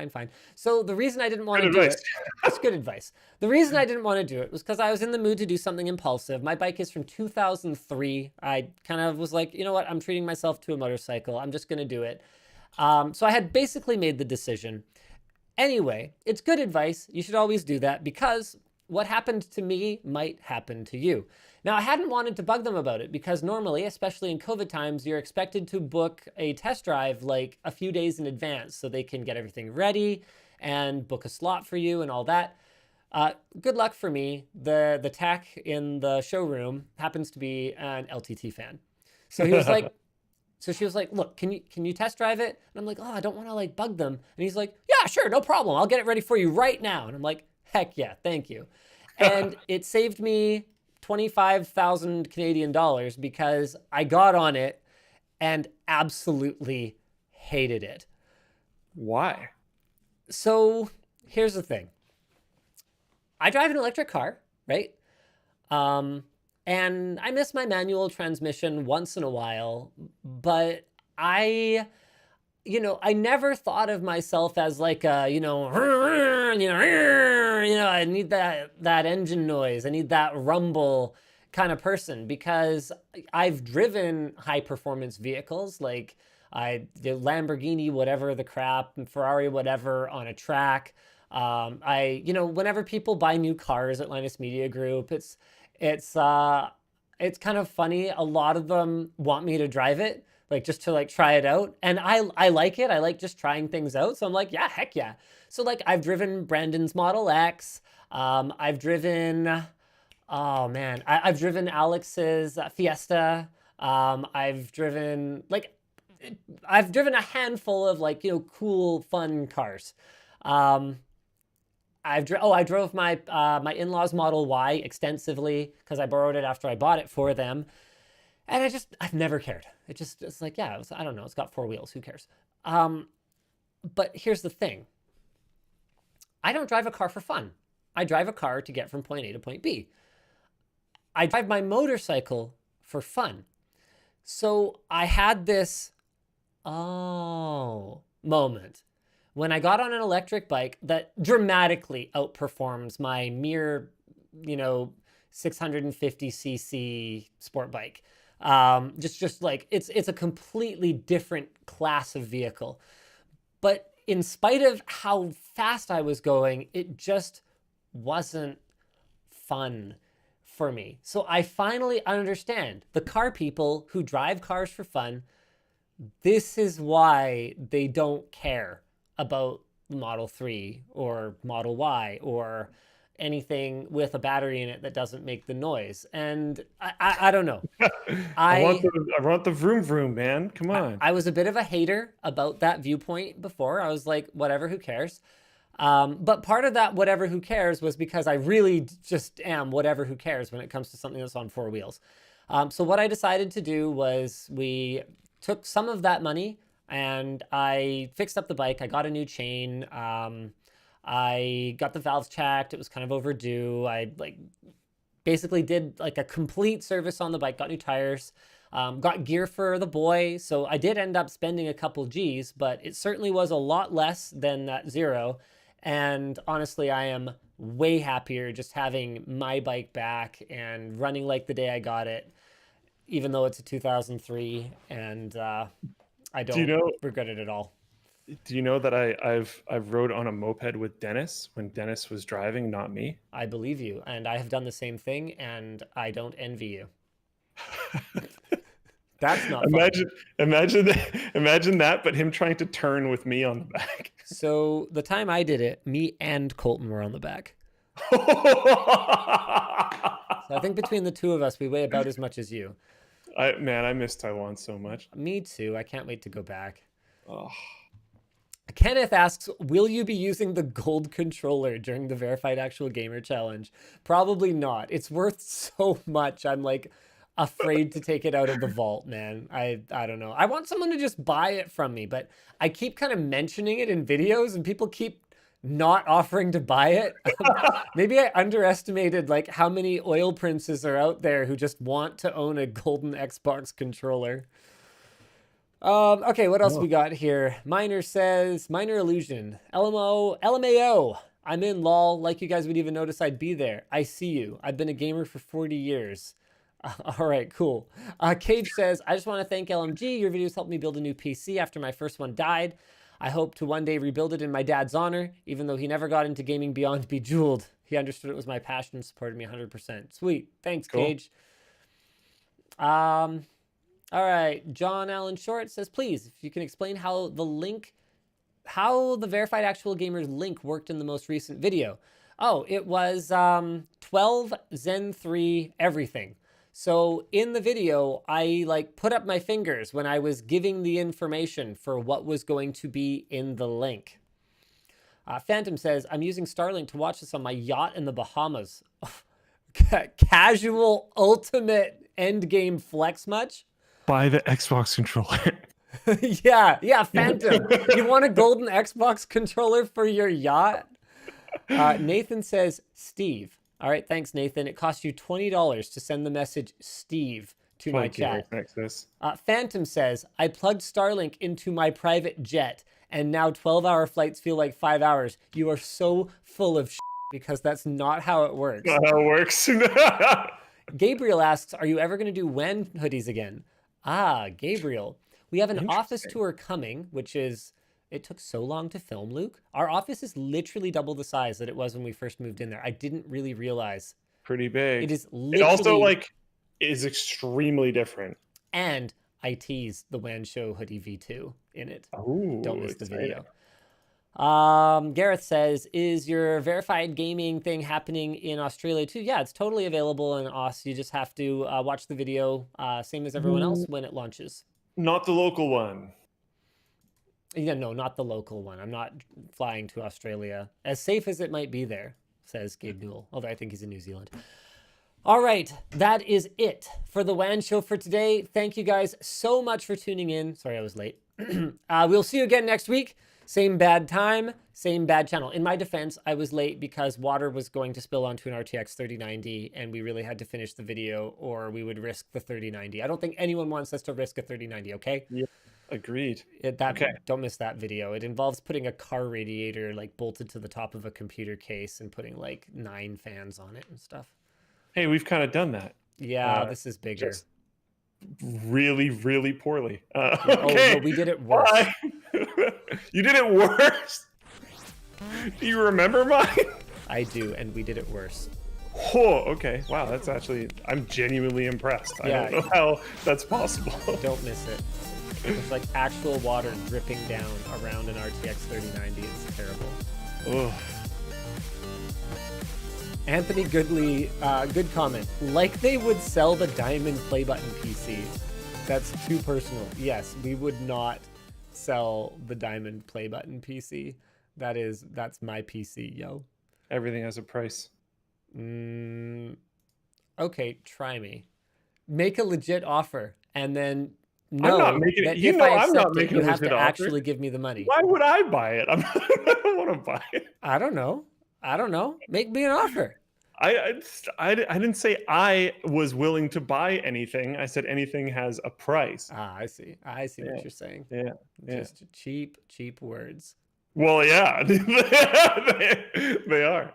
So the reason I didn't want to do it, that's good advice. The reason I didn't want to do it was because I was in the mood to do something impulsive. My bike is from 2003. I kind of was like, you know what? I'm treating myself to a motorcycle. I'm just gonna do it. So I had basically made the decision. Anyway, it's good advice. You should always do that because what happened to me might happen to you. Now, I hadn't wanted to bug them about it because normally, especially in COVID times, you're expected to book a test drive like a few days in advance so they can get everything ready and book a slot for you and all that. Good luck for me. The tech in the showroom happens to be an LTT fan. So he was like, so she was like, look, can you test drive it? And I'm like, oh, I don't want to like bug them. And he's like, yeah, sure, no problem. I'll get it ready for you right now. And I'm like, heck yeah, thank you. And it saved me 25,000 Canadian dollars because I got on it and absolutely hated it. Why? So here's the thing. I drive an electric car, right? And I miss my manual transmission once in a while, but I never thought of myself as like a, I need that engine noise. I need that rumble kind of person because I've driven high performance vehicles like the Lamborghini, whatever the crap, Ferrari, whatever on a track. Whenever people buy new cars at Linus Media Group, it's kind of funny. A lot of them want me to drive it, like just to like try it out. And I like it. I like just trying things out. So I'm like, yeah, heck yeah. So like I've driven Brandon's Model X. I've driven, oh man, I've driven Alex's Fiesta. I've driven a handful of like, cool, fun cars. I drove my my in-laws Model Y extensively because I borrowed it after I bought it for them. And I've never cared. It's like, yeah, I don't know. It's got four wheels. Who cares? But here's the thing. I don't drive a car for fun. I drive a car to get from point A to point B. I drive my motorcycle for fun. So I had this, moment when I got on an electric bike that dramatically outperforms my mere, 650cc sport bike. Just like it's a completely different class of vehicle. But in spite of how fast I was going, it just wasn't fun for me. So I finally understand the car people who drive cars for fun. This is why they don't care about Model 3 or Model Y or anything with a battery in it that doesn't make the noise. And I don't know. I want the vroom vroom, man. Come on. I was a bit of a hater about that viewpoint before. I was like, whatever, who cares? But part of that whatever who cares was because I really just am whatever who cares when it comes to something that's on four wheels. So what I decided to do was we took some of that money and I fixed up the bike. I got a new chain. I got the valves checked. It was kind of overdue. I basically did like a complete service on the bike, got new tires, got gear for the boy. So I did end up spending a couple G's, but it certainly was a lot less than that zero. And honestly, I am way happier just having my bike back and running like the day I got it, even though it's a 2003 and I don't regret it at all. Do you know that I've rode on a moped with Dennis when Dennis was driving, not me? I believe you, and I have done the same thing, and I don't envy you. That's not imagine that, but him trying to turn with me on the back. So the time I did it, me and Colton were on the back. So I think between the two of us, we weigh about as much as you. I miss Taiwan so much. Me too. I can't wait to go back. Oh. Kenneth asks, will you be using the gold controller during the Verified Actual Gamer Challenge? Probably not. It's worth so much. I'm like afraid to take it out of the vault, man. I don't know. I want someone to just buy it from me, but I keep kind of mentioning it in videos and people keep not offering to buy it. Maybe I underestimated like how many oil princes are out there who just want to own a golden Xbox controller. Okay, what else we got here? Miner says, Minor Illusion, LMAO. I'm in, lol. Like you guys would even notice I'd be there. I see you. I've been a gamer for 40 years. All right, cool. Cage says, I just want to thank LMG. Your videos helped me build a new PC after my first one died. I hope to one day rebuild it in my dad's honor, even though he never got into gaming beyond Bejeweled. He understood it was my passion and supported me 100%. Sweet. Thanks, Cool. Cage. All right. John Allen Short says, please, if you can explain how the verified actual gamers link worked in the most recent video. Oh, it was 12 Zen 3 everything. So in the video, I put up my fingers when I was giving the information for what was going to be in the link. Phantom says, I'm using Starlink to watch this on my yacht in the Bahamas. Casual ultimate endgame flex much? Buy the Xbox controller. Yeah, Phantom. You want a golden Xbox controller for your yacht? Nathan says, Steve. All right, thanks, Nathan. It costs you $20 to send the message Steve to my chat. Nexus. Phantom says, I plugged Starlink into my private jet, and now 12-hour flights feel like 5 hours. You are so full of because that's not how it works. Not how it works. Gabriel asks, are you ever going to do WAN hoodies again? Gabriel. We have an office tour coming, which is... It took so long to film, Luke. Our office is literally double the size that it was when we first moved in there. I didn't really realize. Pretty big. It is literally... It also, is extremely different. And I teased the WAN Show hoodie V2 in it. Ooh, don't miss the exciting. video. Gareth says, is your verified gaming thing happening in Australia too? Yeah, it's totally available in Aus. You just have to watch the video, same as everyone else, when it launches. Not the local one. Yeah, no, not the local one. I'm not flying to Australia. As safe as it might be there, says Gabe Newell, although I think he's in New Zealand. All right, that is it for the WAN Show for today. Thank you guys so much for tuning in. Sorry I was late. We'll see you again next week. Same bad time, same bad channel. In my defense, I was late because water was going to spill onto an RTX 3090 and we really had to finish the video or we would risk the 3090. I don't think anyone wants us to risk a 3090, okay? Yeah. Agreed. Okay. Don't miss that video. It involves putting a car radiator bolted to the top of a computer case and putting 9 fans on it and stuff. Hey, we've kind of done that. Yeah, this is bigger. Just really, really poorly. Okay. Oh, no, we did it worse. You did it worse? Do you remember mine? I do, and we did it worse. Oh, okay. Wow, that's actually... I'm genuinely impressed. Yeah. I don't know how that's possible. Don't miss it. It's actual water dripping down around an RTX 3090. It's terrible. Ugh. Anthony Goodley, good comment. Like they would sell the Diamond Play Button PC. That's too personal. Yes, we would not sell the Diamond Play Button PC. That's my PC, yo. Everything has a price. Okay, try me. Make a legit offer, and then... No, I'm not making it. I'm not making you have to actually give me the money. Why would I buy it? I don't want to buy it. I don't know. Make me an offer. I didn't say I was willing to buy anything. I said anything has a price. I see what you're saying. Yeah. Just cheap words. Well, yeah, they are.